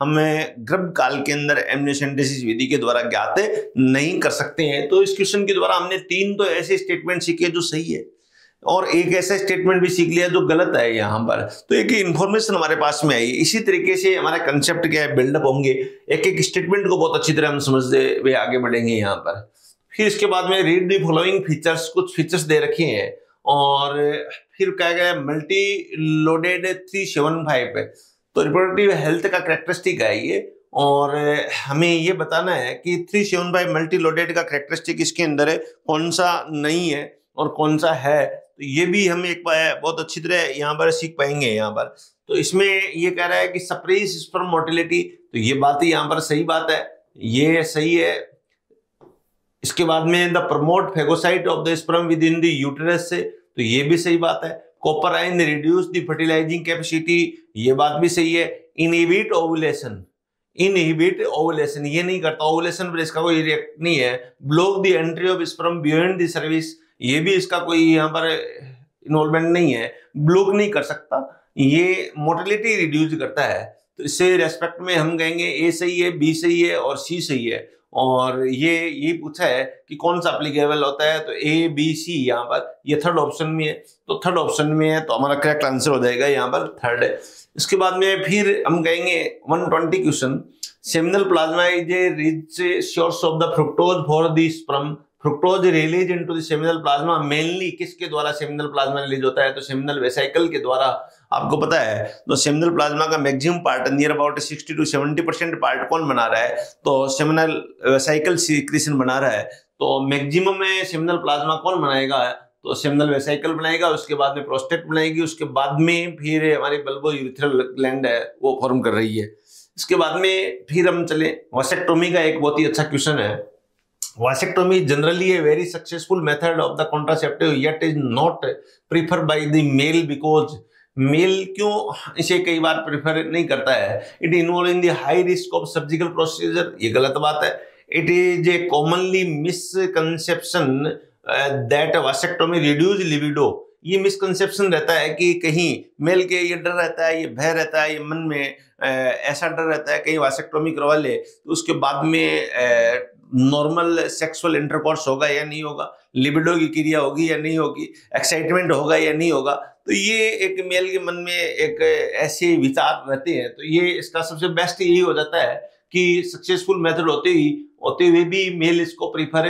हमें गर्भ काल के अंदर एमनियोसेंटेसिस विधि के द्वारा ज्ञात नहीं कर सकते हैं। तो इस क्वेश्चन के द्वारा हमने 3 तो ऐसे स्टेटमेंट सीखे जो सही है, और एक ऐसा स्टेटमेंट भी सीख लिया जो गलत है यहाँ पर। तो एक इंफॉर्मेशन हमारे पास में आई। इसी तरीके से हमारा कंसेप्ट क्या है, बिल्डअप होंगे, एक एक स्टेटमेंट को बहुत अच्छी तरह हम समझते हुए आगे बढ़ेंगे यहाँ पर। फिर इसके बाद में रीड द फॉलोइंग फीचर्स, कुछ फीचर्स दे रखे हैं, और फिर क्या गया मल्टी लोडेड 375 है, तो रिप्रोडक्टिव हेल्थ का कैरेक्टरिस्टिक है ये, और हमें ये बताना है कि 375 मल्टी लोडेड का कैरेक्टरिस्टिक इसके अंदर है, कौन सा नहीं है और कौन सा है। तो ये भी हम एक बहुत अच्छी तरह यहाँ पर सीख पाएंगे यहाँ पर। तो इसमें ये कह रहा है कि सप्रेस स्पर्म मोटिलिटी, तो ये बात ही यहाँ पर सही बात है, ये सही है। इसके बाद में the promote phagocyte of the sperm with in the uterus से, तो ये भी सही बात है। Copper ion reduce the fertilising capacity, ये बात भी सही है। इनहिबिट ओवुलेशन, ये नहीं करता ओवुलेशन पर, इसका कोई रिएक्ट नहीं है। Block the entry of sperm beyond the service, ये भी इसका कोई यहाँ पर इन्वॉल्वमेंट नहीं है, ब्लॉक नहीं कर सकता। ये मोटिलिटी रिड्यूस करता है, तो इससे रेस्पेक्ट में हम कहेंगे ए सही है, बी सही है और सी सही है। और ये पूछा है कि कौन सा एप्लीकेबल होता है, तो ए बी सी यहाँ पर ये थर्ड ऑप्शन में है, तो थर्ड ऑप्शन में है तो हमारा करेक्ट आंसर हो जाएगा यहाँ पर थर्ड है। इसके बाद में फिर हम कहेंगे 120 question, seminal plasma is a rich source of the fructose for the sperm. Fructose release into the seminal plasma, mainly किसके द्वारा सेमिनल प्लाज्मा रिलीज होता है, तो सेमिनल वेसिकल के द्वारा। आपको पता है तो सेमिनल प्लाज्मा का maximum part near about 60 to 70% part कौन बना रहा है, तो सेमिनल वेसिकल सीक्रेशन बना रहा है। तो मैक्सिमम में सेमिनल प्लाज्मा कौन बनाएगा, तो सेमिनल वेसिकल बनाएगा, उसके बाद में प्रोस्टेट बनाएगी, उसके बाद में फिर हमारी बल्बो यूरिथ्रल ग्लैंड है वो फॉर्म कर रही है। इसके बाद में फिर हम चले वासेक्टोमी का एक बहुत ही अच्छा क्वेश्चन है। Vasectomy generally a very successful method of the contraceptive yet is not prefer by the male, because male क्यों इसे कई बार प्रेफर नहीं करता है, it involve in the high risk of surgical procedure, ये गलत बात है। It is a commonly misconception that vasectomy reduce libido, ये मिसकंसेप्शन रहता है कि कहीं मेल के ये डर रहता है, ये भय रहता है, ये मन में ऐसा डर रहता है कहीं वासेक्टोमी करवा ले तो उसके बाद में नॉर्मल सेक्सुअल इंटरकोर्स होगा या नहीं होगा, लिबिडो की क्रिया होगी या नहीं होगी, एक्साइटमेंट होगा या नहीं होगा। तो ये एक मेल के मन में एक ऐसे विचार रहते हैं। तो ये इसका सबसे बेस्ट यही हो जाता है कि सक्सेसफुल मेथड होते हुए भी मेल इसको प्रीफर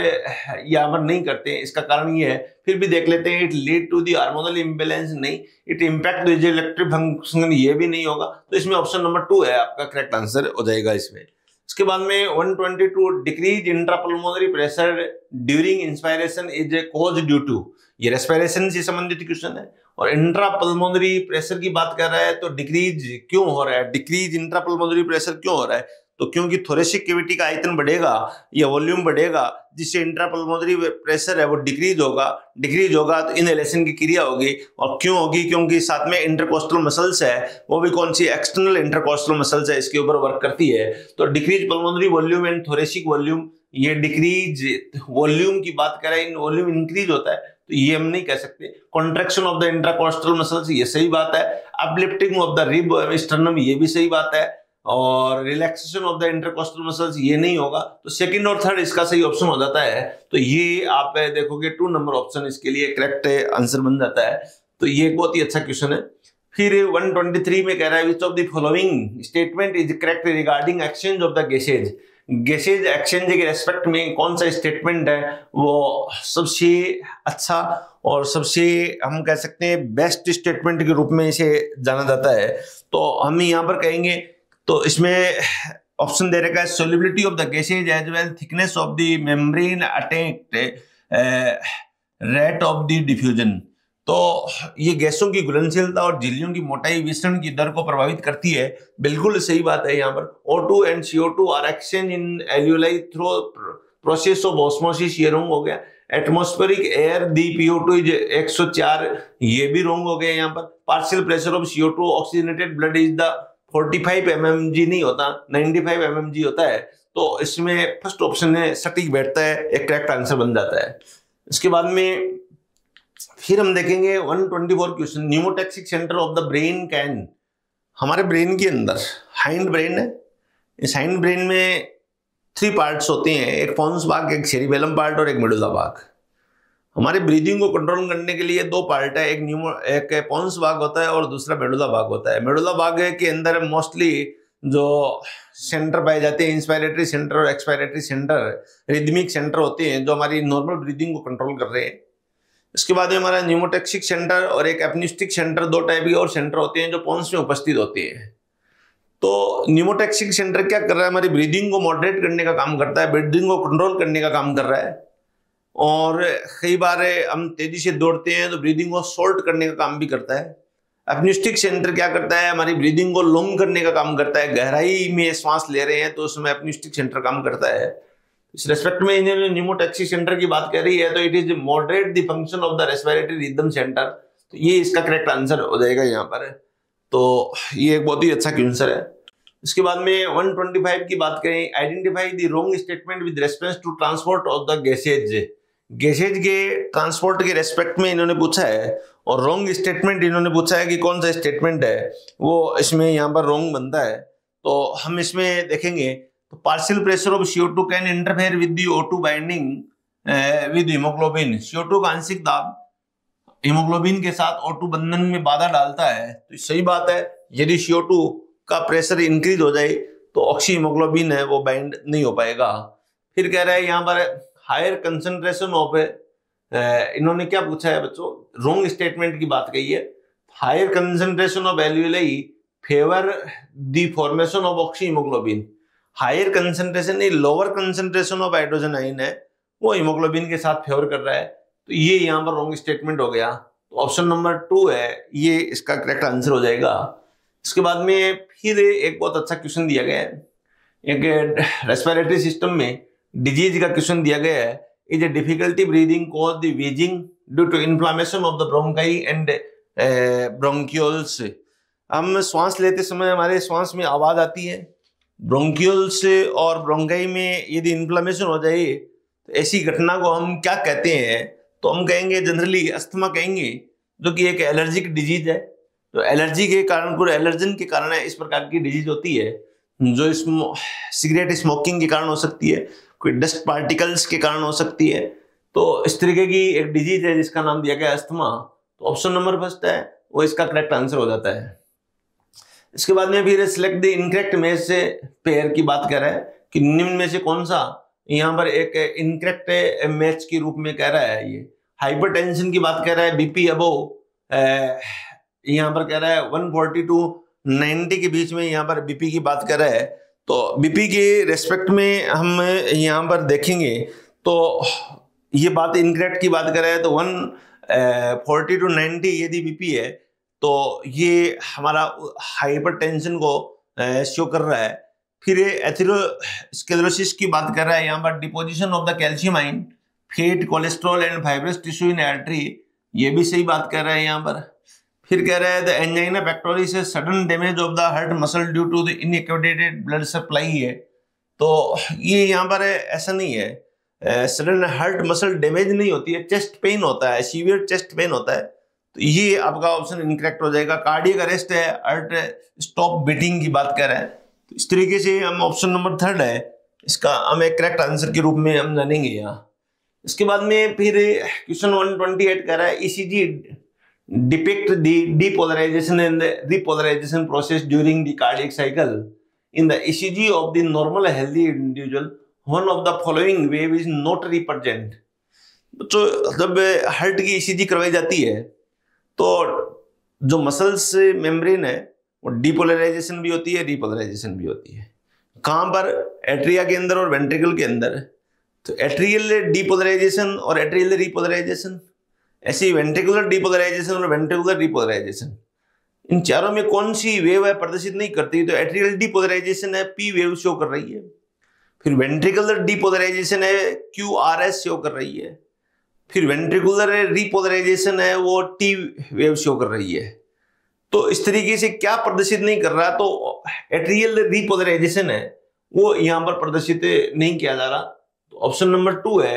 या अमर नहीं करते हैं। इसका कारण ये है, फिर भी देख लेते हैं, it lead to the hormonal imbalance नहीं, it impact the reproductive function, ये भी नहीं होगा। तो इसमें ऑप्शन नंबर 2 है आपका करेक्ट आंसर हो जाएगा इसमें। इसके बाद में 122 decrease intrapulmonary pressure during inspiration is a cause due to, ये रेस्पिरेशन से संबंधित क्वेश्चन है और इंट्रापल्मोनरी प्रेशर की बात कर रहा है। तो डिक्रीज क्यों हो रहा है, डिक्रीज इंट्रापल्मोनरी प्रेशर क्यों हो रहा है? तो क्योंकि थोरेसिक कैविटी का आयतन बढ़ेगा या वॉल्यूम बढ़ेगा, जिससे इंट्रापल्मोनरी प्रेशर है वो डिक्रीज होगा तो इनहेलेशन की क्रिया होगी। और क्यों होगी? क्योंकि साथ में इंटरकोस्टल मसल्स है, वो भी कौन सी, एक्सटर्नल इंटरकोस्टल मसल्स है, इसके ऊपर वर्क करती है। तो decrease pulmonary volume and thoracic volume, ये डिक्रीज वॉल्यूम की बात कर रहे हैं, वॉल्यूम इंक्रीज होता है तो ये हम नहीं कह सकते। कॉन्ट्रैक्शन ऑफ द इंट्राकोस्टल मसल्स, ये सही बात है। Uplifting of the rib sternum, ये भी सही बात है। और relaxation of the intercostal muscles, ये नहीं होगा। तो सेकंड और थर्ड इसका सही ऑप्शन हो जाता है। तो ये आप देखोगे 2 नंबर ऑप्शन इसके लिए करेक्ट आंसर बन जाता है। तो ये एक बहुत ही अच्छा क्वेश्चन है। फिर 123 में कह रहा है which of the following statement is correct regarding exchange of the gases, gases exchange के रेस्पेक्ट में कौन सा स्टेटमेंट है वो सबसे अच्छा और सबसे हम कह सकते हैं बेस्ट स्टेटमेंट के रूप में इसे जाना जाता है। तो हम यहाँ पर कहेंगे, तो इसमें ऑप्शन दे रखा है solubility of the gases as well thickness of the membrane affect rate of the diffusion. तो ये गैसों की घुलनशीलता और झिल्लियों की मोटाई विसरण की दर को प्रभावित करती है, बिल्कुल सही बात है। यहाँ पर O2 and CO2 are exchange in alveoli through process of osmosis, ये रॉन्ग हो गया। Atmospheric air the PO2 is 104, ये भी रॉन्ग हो गया। यहाँ पर partial pressure of CO2 oxygenated blood is the 45 mmg नहीं होता, 95 mmg होता है। तो इसमें फर्स्ट ऑप्शन है सटीक बैठता है, एक करेक्ट आंसर बन जाता है। इसके बाद में फिर हम देखेंगे 124 question, pneumotaxic centre of the brain can, हमारे ब्रेन के अंदर हाइंड ब्रेन है, इस हाइंड ब्रेन में 3 पार्ट्स होते हैं, एक पोन्स भाग, एक सेरिबेलम पार्ट और एक मेडुला भाग। हमारे ब्रीदिंग को कंट्रोल करने के लिए 2 पार्ट है, एक पोन्स भाग होता है और दूसरा मेडुला भाग होता है। मेडुला भाग के अंदर मोस्टली जो सेंटर पाए जाते हैं, इंस्पायरेटरी सेंटर और एक्सपायरेटरी सेंटर, रिदमिक सेंटर होते हैं जो हमारी नॉर्मल ब्रीदिंग को कंट्रोल कर रहे हैं। इसके बाद में हमारा न्यूमोटैक्सिक सेंटर और एक एपनिस्टिक सेंटर, 2 टाइप के और सेंटर होते हैं जो पोन्स में उपस्थित होते हैं। तो न्यूमोटैक्सिक सेंटर क्या कर रहा है, हमारी ब्रीदिंग को मॉडरेट करने का काम करता है, ब्रीदिंग को कंट्रोल करने का काम कर रहा है। और कई बार हम तेजी से दौड़ते हैं तो ब्रीदिंग को शॉर्ट करने का काम भी करता है। एपनिस्टिक सेंटर क्या करता है, हमारी ब्रीदिंग को लॉन्ग करने का काम करता है, गहराई में श्वास ले रहे हैं तो उसमें एपनिस्टिक सेंटर काम करता है। इस रेस्पेक्ट में इन्होंने न्यूमोटैक्सिक सेंटर की बात करी है, तो it is moderate the function of the respiratory rhythm centre. तो ये इसका करेक्ट आंसर हो जाएगा यहाँ पर। तो ये एक बहुत ही अच्छा क्वेश्चन है। इसके बाद में 125 की बात करें, identify the wrong statement with respect to transport of the gases, gases के ट्रांसपोर्ट के रेस्पेक्ट में इन्होंने पूछा है और रॉन्ग स्टेटमेंट इन्होंने पूछा है कि कौन सा स्टेटमेंट है वो इसमें यहाँ पर रॉन्ग बनता है। तो हम इसमें देखेंगे, तो partial pressure of CO2 can interfere with the O2 binding with haemoglobin, CO2 का आंशिक दाब हीमोग्लोबिन के साथ O2 बंधन में बाधा डालता है। तो सही बात है, यदि CO2 का प्रेशर इंक्रीज हो जाए तो ऑक्सी हीमोग्लोबिन है वो बाइंड नहीं हो पाएगा। फिर कह रहा है यहाँ पर हायर कंसंट्रेशन ऑफ, इन्होंने क्या पूछा है बच्चों, रॉन्ग स्टेटमेंट की बात कही है। Higher concentration of alveoli favour the formation of oxyhaemoglobin, higher concentration नहीं, lower concentration of hydrogen ion है वो हीमोग्लोबिन के साथ फेवर कर रहा है। तो ये यहाँ पर रॉन्ग स्टेटमेंट हो गया। तो ऑप्शन नंबर 2 है ये इसका करेक्ट आंसर हो जाएगा। इसके बाद में फिर एक बहुत अच्छा क्वेश्चन दिया गया है, एक रेस्पिरेटरी सिस्टम में डिजीज का क्वेश्चन दिया गया है, is a difficulty breathing cause the wheezing due to inflammation of the bronchi and bronchioles. हम श्वास लेते समय हमारे श्वास में आवाज आती है, ब्रोंकियोल्स और ब्रोंकाई में यदि इन्फ्लामेशन हो जाए तो ऐसी घटना को हम क्या कहते हैं? तो हम कहेंगे जनरली अस्थमा कहेंगे, जो कि एक एलर्जिक डिजीज है। तो एलर्जी के कारण, कोई एलर्जन के कारण इस प्रकार की डिजीज होती है, जो सिगरेट स्मोकिंग के कारण हो सकती है, कोई डस्ट पार्टिकल्स के कारण हो सकती है। तो इस तरीके की एक डिजीज है जिसका नाम दिया गया अस्थमा। तो ऑप्शन नंबर फर्स्ट है वो इसका करेक्ट आंसर हो जाता है। इसके बाद में फिर सिलेक्ट द इनकरेक्ट में से पेयर की बात कर रहा है कि निम्न में से कौन सा यहाँ पर एक इनकरेक्ट मैच के रूप में कह रहा है। ये हाइपरटेंशन की बात कर रहा है, बीपी अबोव यहाँ पर कह रहा है 140 to 90 के बीच में यहाँ पर बीपी की बात कर रहा है। तो बीपी के रेस्पेक्ट में हम यहाँ पर देखेंगे तो ये बात इनकरेक्ट की बात कर रहा है। तो 140 to 90 यदि बीपी है तो ये हमारा हाइपरटेंशन को शो कर रहा है। फिर एथेरोस्क्लेरोसिस की बात कर रहा है, यहाँ पर deposition of the calcium ion, fat, cholesterol and fibrous tissue in artery, ये भी सही बात कर रहा है यहाँ पर। फिर कह रहा है the angina pectoris is sudden damage of the heart muscle due to the inactivated blood supply है। तो ये यहाँ पर ऐसा नहीं है, सडन हार्ट मसल डैमेज नहीं होती है, चेस्ट पेन होता है, सीवियर चेस्ट पेन होता है। तो ये आपका ऑप्शन इनकरेक्ट हो जाएगा। कार्डियक अरेस्ट है, हार्ट स्टॉप बीटिंग की बात कर रहा है। तो इस तरीके से हम ऑप्शन नंबर थर्ड है इसका हम एक करेक्ट आंसर के रूप में हम जानेंगे यहाँ। इसके बाद में फिर क्वेश्चन 128 कह रहा है ECG depict the depolarisation and repolarisation process during the cardiac cycle in the ECG of the normal healthy individual, one of the following wave is not represent. तो जब हार्ट की ईसीजी करवाई जाती है तो जो मसल्स मेम्ब्रेन है वो डीपोलराइजेशन भी होती है, रिपोलराइजेशन भी होती है। कहाँ पर? एट्रिया के अंदर और वेंट्रिकल के अंदर। तो एट्रियल डीपोलराइजेशन और एट्रियल रिपोलराइजेशन, ऐसी वेंट्रिकुलर डीपोलराइजेशन और वेंट्रिकुलर रिपोलराइजेशन, इन चारों में कौन सी वेव है प्रदर्शित नहीं करती? तो एट्रियल डीपोलराइजेशन है, पी वेव शो कर रही है। फिर वेंट्रिकुलर डीपोलराइजेशन है, क्यू आर एस शो कर रही है। फिर वेंट्रिकुलर रिपोलराइजेशन है, वो टी वेव शो कर रही है। तो इस तरीके से क्या प्रदर्शित नहीं कर रहा? तो एट्रियल रिपोलराइजेशन है वो यहाँ पर प्रदर्शित नहीं किया जा रहा। तो ऑप्शन नंबर 2 है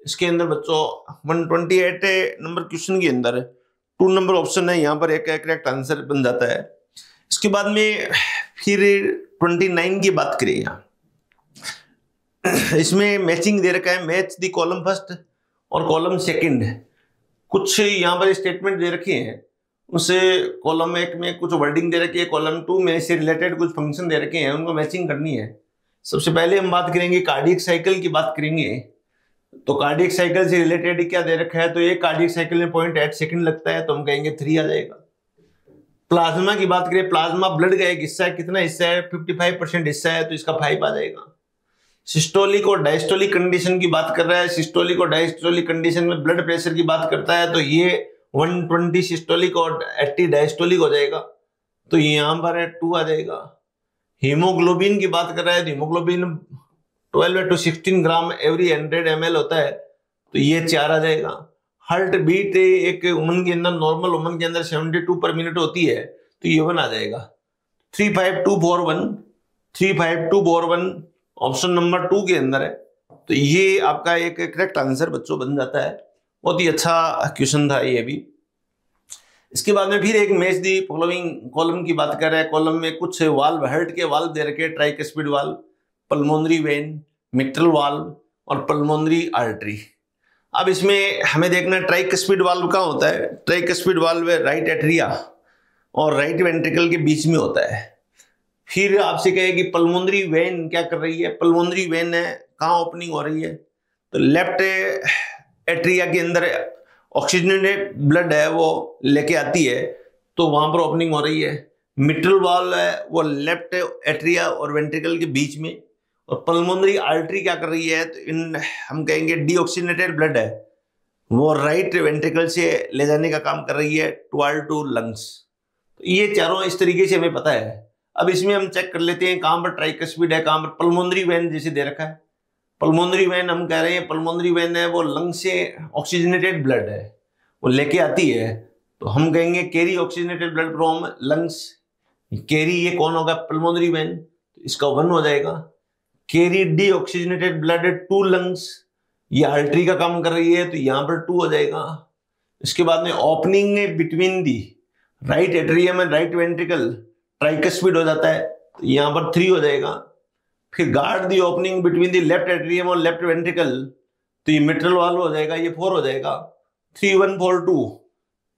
इसके अंदर बच्चों 128 नंबर क्वेश्चन के अंदर 2 नंबर ऑप्शन है, यहाँ पर एक करेक्ट आंसर बन जाता है। इसके बाद में फिर 29 की बात करें, यहाँ इसमें मैचिंग दे रखा है, मैच द कॉलम फर्स्ट और कॉलम सेकंड। कुछ यहाँ पर स्टेटमेंट दे रखे हैं, उसे कॉलम 1 में कुछ वर्डिंग दे रखी है, कॉलम 2 में इससे रिलेटेड कुछ फंक्शन दे रखे हैं, उनको मैचिंग करनी है। सबसे पहले हम बात करेंगे कार्डियक साइकिल की बात करेंगे। तो कार्डियक साइकिल से रिलेटेड क्या दे रखा है? तो एक कार्डियक साइकिल में 0.8 सेकंड लगता है, तो हम कहेंगे 3 आ जाएगा। प्लाज्मा की बात करें, प्लाज्मा ब्लड का एक हिस्सा है, कितना हिस्सा है? 55% हिस्सा है, तो इसका 5 आ जाएगा। सिस्टोलिक और डायस्टोलिक कंडीशन की बात कर रहा है, सिस्टोलिक और डायस्टोलिक कंडीशन में ब्लड प्रेशर की बात करता है, तो ये 120 सिस्टोलिक और 80 डायस्टोलिक हो जाएगा, तो यहाँ पर 2 आ जाएगा। हीमोग्लोबिन की बात कर रहा है, तो haemoglobin 12 to 16 gram every 100 ml होता है, तो ये 4 आ जाएगा। हार्ट बीट एक वुमन के अंदर, नॉर्मल वुमन के अंदर 72 पर मिनट होती है, तो ये 1 आ जाएगा। 35241 35241 ऑप्शन नंबर 2 के अंदर है, तो ये आपका एक करेक्ट आंसर बच्चों बन जाता है। बहुत ही अच्छा क्वेश्चन था ये भी। इसके बाद में फिर एक मैच दी फॉलोइंग कॉलम की बात कर रहा है। कॉलम में कुछ वाल्व, हार्ट के वाल्व दे रखे, tricuspid valve, pulmonary vein, mitral valve और पल्मोनरी आर्टरी। अब इसमें हमें देखना ट्राइकस्पिड वाल्व कहाँ होता है। ट्राइकस्पिड वाल्व राइट एट्रिया और राइट वेंट्रिकल के बीच में होता है। फिर आपसे कहे कि पल्मोनरी वेन क्या कर रही है? पल्मोनरी वेन है कहाँ ओपनिंग हो रही है? तो लेफ्ट एट्रिया के अंदर ऑक्सीजनेटेड ब्लड है वो लेके आती है, तो वहां पर ओपनिंग हो रही है। मिट्रल वाल्व है वो लेफ्ट एट्रिया और वेंट्रिकल के बीच में, और पल्मोनरी आर्टरी क्या कर रही है? तो इन हम कहेंगे डीऑक्सीजनेटेड ब्लड है वो राइट वेंट्रिकल से ले जाने का काम कर रही है टू लंग्स। तो ये चारों इस तरीके से हमें पता है। अब इसमें हम चेक कर लेते हैं कहाँ पर ट्राइकस्पिड है, कहाँ पर पल्मोनरी वेन जैसे दे रखा है। पल्मोनरी वेन हम कह रहे हैं, पल्मोनरी वेन है वो लंग से ऑक्सीजनेटेड ब्लड है वो लेके आती है, तो हम कहेंगे carry oxygenated blood from lungs. Carry ये कौन होगा? पल्मोनरी वेन, तो इसका 1 हो जाएगा। Carry deoxygenated blood to lungs, ये आर्टरी का काम कर रही है, तो यहाँ पर 2 हो जाएगा। इसके बाद में opening between the right atrium and right ventricle tricuspid हो जाता है, तो यहां पर 3 हो जाएगा। फिर guard the opening between the left atrium और लेफ्ट वेंट्रिकल, तो ये मिट्रल वाल्व हो जाएगा, ये 4 हो जाएगा। 3142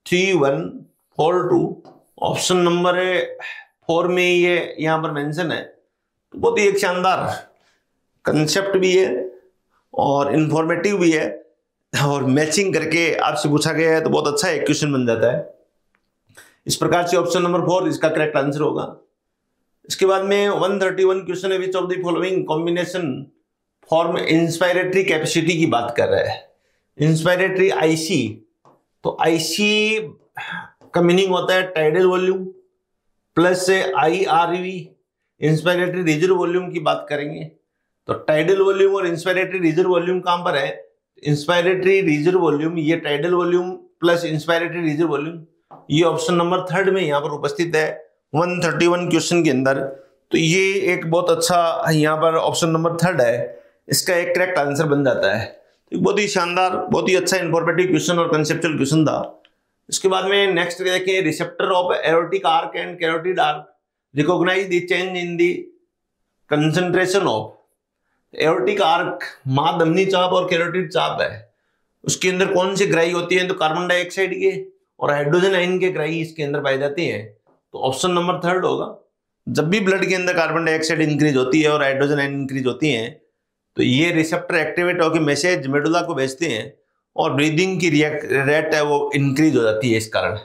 3142 ऑप्शन नंबर 4 में ये यहां पर मेंशन है। तो बहुत ही एक शानदार कंसेप्ट भी है और इंफॉर्मेटिव भी है, और मैचिंग करके आपसे पूछा गया है तो बहुत अच्छा एक क्वेश्चन बन जाता है। इस प्रकार से ऑप्शन नंबर 4 इसका करेक्ट आंसर होगा। इसके बाद में 131 क्वेश्चन है, which of the following combination form inspiratory capacity की बात कर रहा है। इंस्पायरेटरी आईसी, तो आईसी का मीनिंग होता है tidal volume plus IRV, inspiratory reserve volume की बात करेंगे। तो टाइडल वॉल्यूम और इंस्पायरेटरी रिजर्व वॉल्यूम कहां पर है? इंस्पायरेटरी रिजर्व वॉल्यूम, ये tidal volume plus inspiratory reserve volume, ये ऑप्शन नंबर 3 में यहां पर उपस्थित है 131 क्वेश्चन के अंदर। तो ये एक बहुत अच्छा यहां पर ऑप्शन नंबर 3 है, इसका एक करेक्ट आंसर बन जाता है। तो बहुत ही शानदार, बहुत ही अच्छा इंफॉर्मेटिव क्वेश्चन और कंसेप्चुअल क्वेश्चन था। इसके बाद में नेक्स्ट देखें, receptor of aortic arch and carotid arch recognise the change in the concentration of. Aortic arch महाधमनी चाप और कैरोटिड चाप है, उसके अंदर कौन सी ग्राही होती है? तो कार्बन डाइऑक्साइड के और हाइड्रोजन आयन के ग्राही इसके अंदर पाई जाती हैं। तो ऑप्शन नंबर 3 होगा। जब भी ब्लड के अंदर कार्बन डाइऑक्साइड इंक्रीज होती है और हाइड्रोजन आयन इंक्रीज होती हैं, तो ये रिसेप्टर एक्टिवेट होकर मैसेज मेडुला को भेजते हैं और ब्रीदिंग की रेट है वो इंक्रीज हो जाती है इस कारण।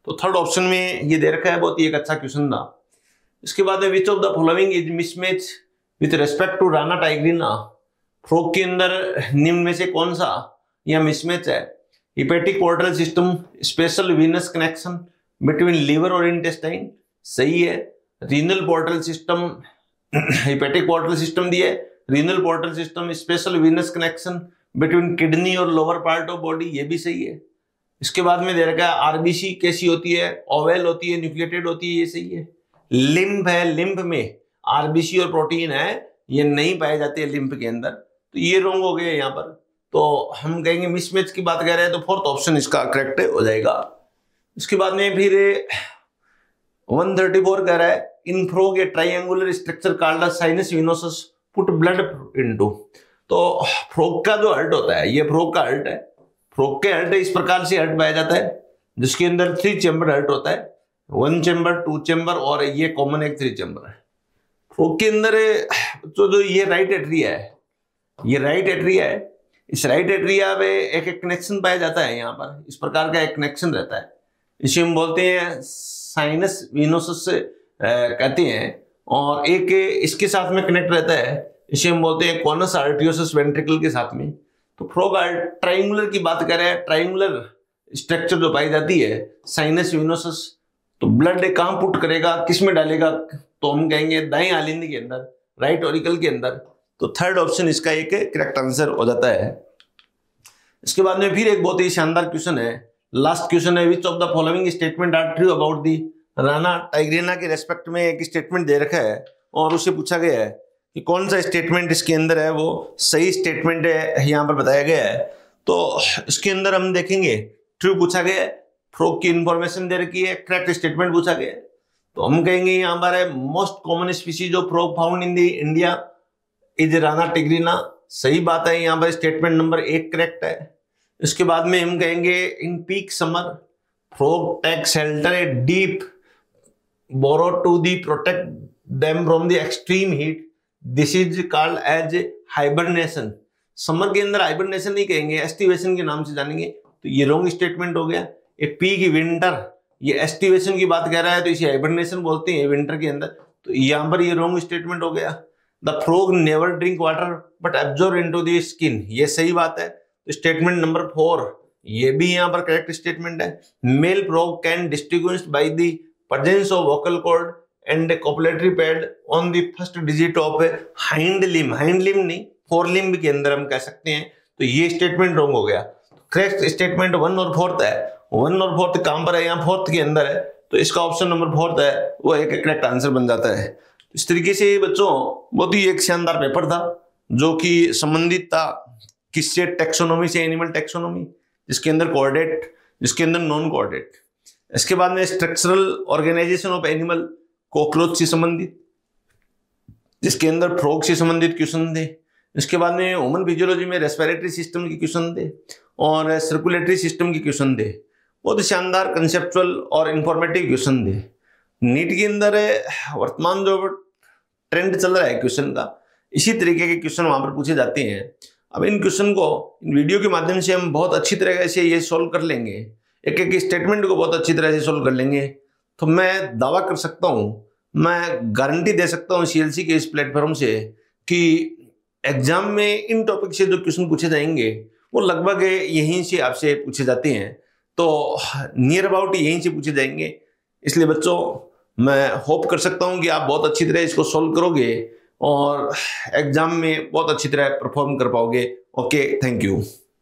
तो 3rd ऑप्शन में ये दे रखा है, बहुत ही एक अच्छा क्वेश्चन था। इसके बाद में which of the following is mismatch with respect to Rana tigrina. Frog के अंदर निम्न में से कौन सा यह मिसमैच है? Hepatic portal system, special Venus connection between liver और इंटेस्टाइन, सही है। Renal portal system, hepatic portal system दिया है, renal portal system, special Venus connection between kidney और लोअर पार्ट ऑफ बॉडी, ये भी सही है। इसके बाद में दे रखा है आरबीसी कैसी होती है? ओवल होती है, न्यूक्लिएटेड होती है, ये सही है। लिम्फ है, लिम्फ में आरबीसी और प्रोटीन है, ये नहीं पाए जाते हैं लिम्फ के अंदर, तो ये रॉन्ग हो गया यहाँ पर। तो हम कहेंगे मिसमैच की बात कर रहे हैं, तो 4th ऑप्शन इसका करेक्ट हो जाएगा। इसके बाद में फिर 134 कह रहा है, इन फ्रॉग ए triangular structure called sinus venosus put blood into. तो फ्रॉग का जो हर्ट होता है, ये फ्रॉग का हर्ट है, फ्रॉग के हर्ट इस प्रकार से हर्ट पाया जाता है जिसके अंदर 3 चैम्बर हर्ट होता है, 1 चैम्बर, 2 चैम्बर और ये कॉमन एक 3 चैम्बर है। फ्रॉग के अंदर जो ये राइट एट्रिया है, ये राइट एट्रिया है, इस राइट एट्रिया में एक कनेक्शन पाया जाता है, यहाँ पर इस प्रकार का एक कनेक्शन रहता है, इसे हम बोलते हैं साइनस विनोसस से कहते हैं, और एक इसके साथ में कनेक्ट रहता है, इसे हम बोलते हैं कॉनस आर्टियोसस वेंट्रिकल के साथ में। तो फ्रॉग ट्रायंगुलर की बात कर रहे हैं, ट्रायंगुलर स्ट्रक्चर जो पाई जाती है साइनस विनोसस, तो ब्लड कहाँ पुट करेगा, किस में डालेगा? तो हम कहेंगे दाएं आलिंद के अंदर, राइट ऑरिकल के अंदर। तो 3rd ऑप्शन इसका एक करेक्ट आंसर हो जाता है। इसके बाद में फिर एक बहुत ही शानदार क्वेश्चन है, लास्ट क्वेश्चन है, which of the following statement are true about the Rana tigrina के रेस्पेक्ट में एक स्टेटमेंट दे रखा है और उसे पूछा गया है कि कौन सा स्टेटमेंट इसके अंदर है वो सही स्टेटमेंट है, यहाँ पर बताया गया है। तो इसके अंदर हम देखेंगे ट्रू पूछा गया है, फ्रॉग की इंफॉर्मेशन दे रखी है, करेक्ट स्टेटमेंट पूछा गया है। तो हम कहेंगे यहाँ पर है most common species of frog found in the India is Rana tigrina, सही बात है, यहाँ पर स्टेटमेंट नंबर 1 करेक्ट है। इसके बाद में हम कहेंगे in peak summer frog take shelter a deep burrow to the protect them from the extreme heat, this is called as hibernation. Summer के अंदर हाइबरनेशन नहीं कहेंगे, एस्टिवेशन के नाम से जानेंगे, तो ये रॉन्ग स्टेटमेंट हो गया। ए पीक विंटर, ये एस्टिवेशन की बात कह रहा है तो इसे हाइबरनेशन बोलते हैं विंटर के अंदर, तो यहाँ पर ये रॉन्ग स्टेटमेंट हो गया। The frog never drink water but absorb into the skin, ये सही बात है। तो स्टेटमेंट नंबर 4 ये भी यहाँ पर करेक्ट स्टेटमेंट है। Male frog can distinguish by the presence of vocal cord and copulatory pad on the first digit of hind limb, hind limb नहीं फोर लिम्ब के अंदर हम कह सकते हैं, तो ये स्टेटमेंट रॉन्ग हो गया। करेक्ट स्टेटमेंट 1 और 4 है, 1 और 4 कहां पर है? यहाँ 4 के अंदर है, तो इसका ऑप्शन नंबर 4 है वो एक करेक्ट आंसर बन जाता है। इस तरीके से बच्चों बहुत ही एक शानदार पेपर था जो कि संबंधित था किससे? टैक्सोनॉमी से, एनिमल टैक्सोनॉमी, जिसके अंदर कोऑर्डिनेट जिसके अंदर नॉन कोऑर्डिनेट। इसके बाद में structural organisation of animal, cockroach से संबंधित, जिसके अंदर फ्रॉग से संबंधित क्वेश्चन थे। इसके बाद में ह्यूमन फिजियोलॉजी में रेस्पिरेटरी सिस्टम के क्वेश्चन थे और सर्कुलेटरी सिस्टम के क्वेश्चन थे। बहुत शानदार कंसेप्चुअल और इंफॉर्मेटिव क्वेश्चन थे। नीट के अंदर वर्तमान जो ट्रेंड चल रहा है क्वेश्चन का, इसी तरीके के क्वेश्चन वहां पर पूछे जाते हैं। अब इन क्वेश्चन को इन वीडियो के माध्यम से हम बहुत अच्छी तरह से ये सोल्व कर लेंगे, एक एक स्टेटमेंट को बहुत अच्छी तरह से सोल्व कर लेंगे। तो मैं दावा कर सकता हूं, मैं गारंटी दे सकता हूं सीएलसी के इस प्लेटफॉर्म से कि एग्जाम में इन टॉपिक से जो क्वेश्चन पूछे जाएंगे वो लगभग यहीं से आपसे पूछे जाते हैं, तो नियर अबाउट यहीं से पूछे जाएंगे। इसलिए बच्चों, मैं होप कर सकता हूं कि आप बहुत अच्छी तरह इसको सोल्व करोगे और एग्जाम में बहुत अच्छी तरह परफॉर्म कर पाओगे। Okay, thank you.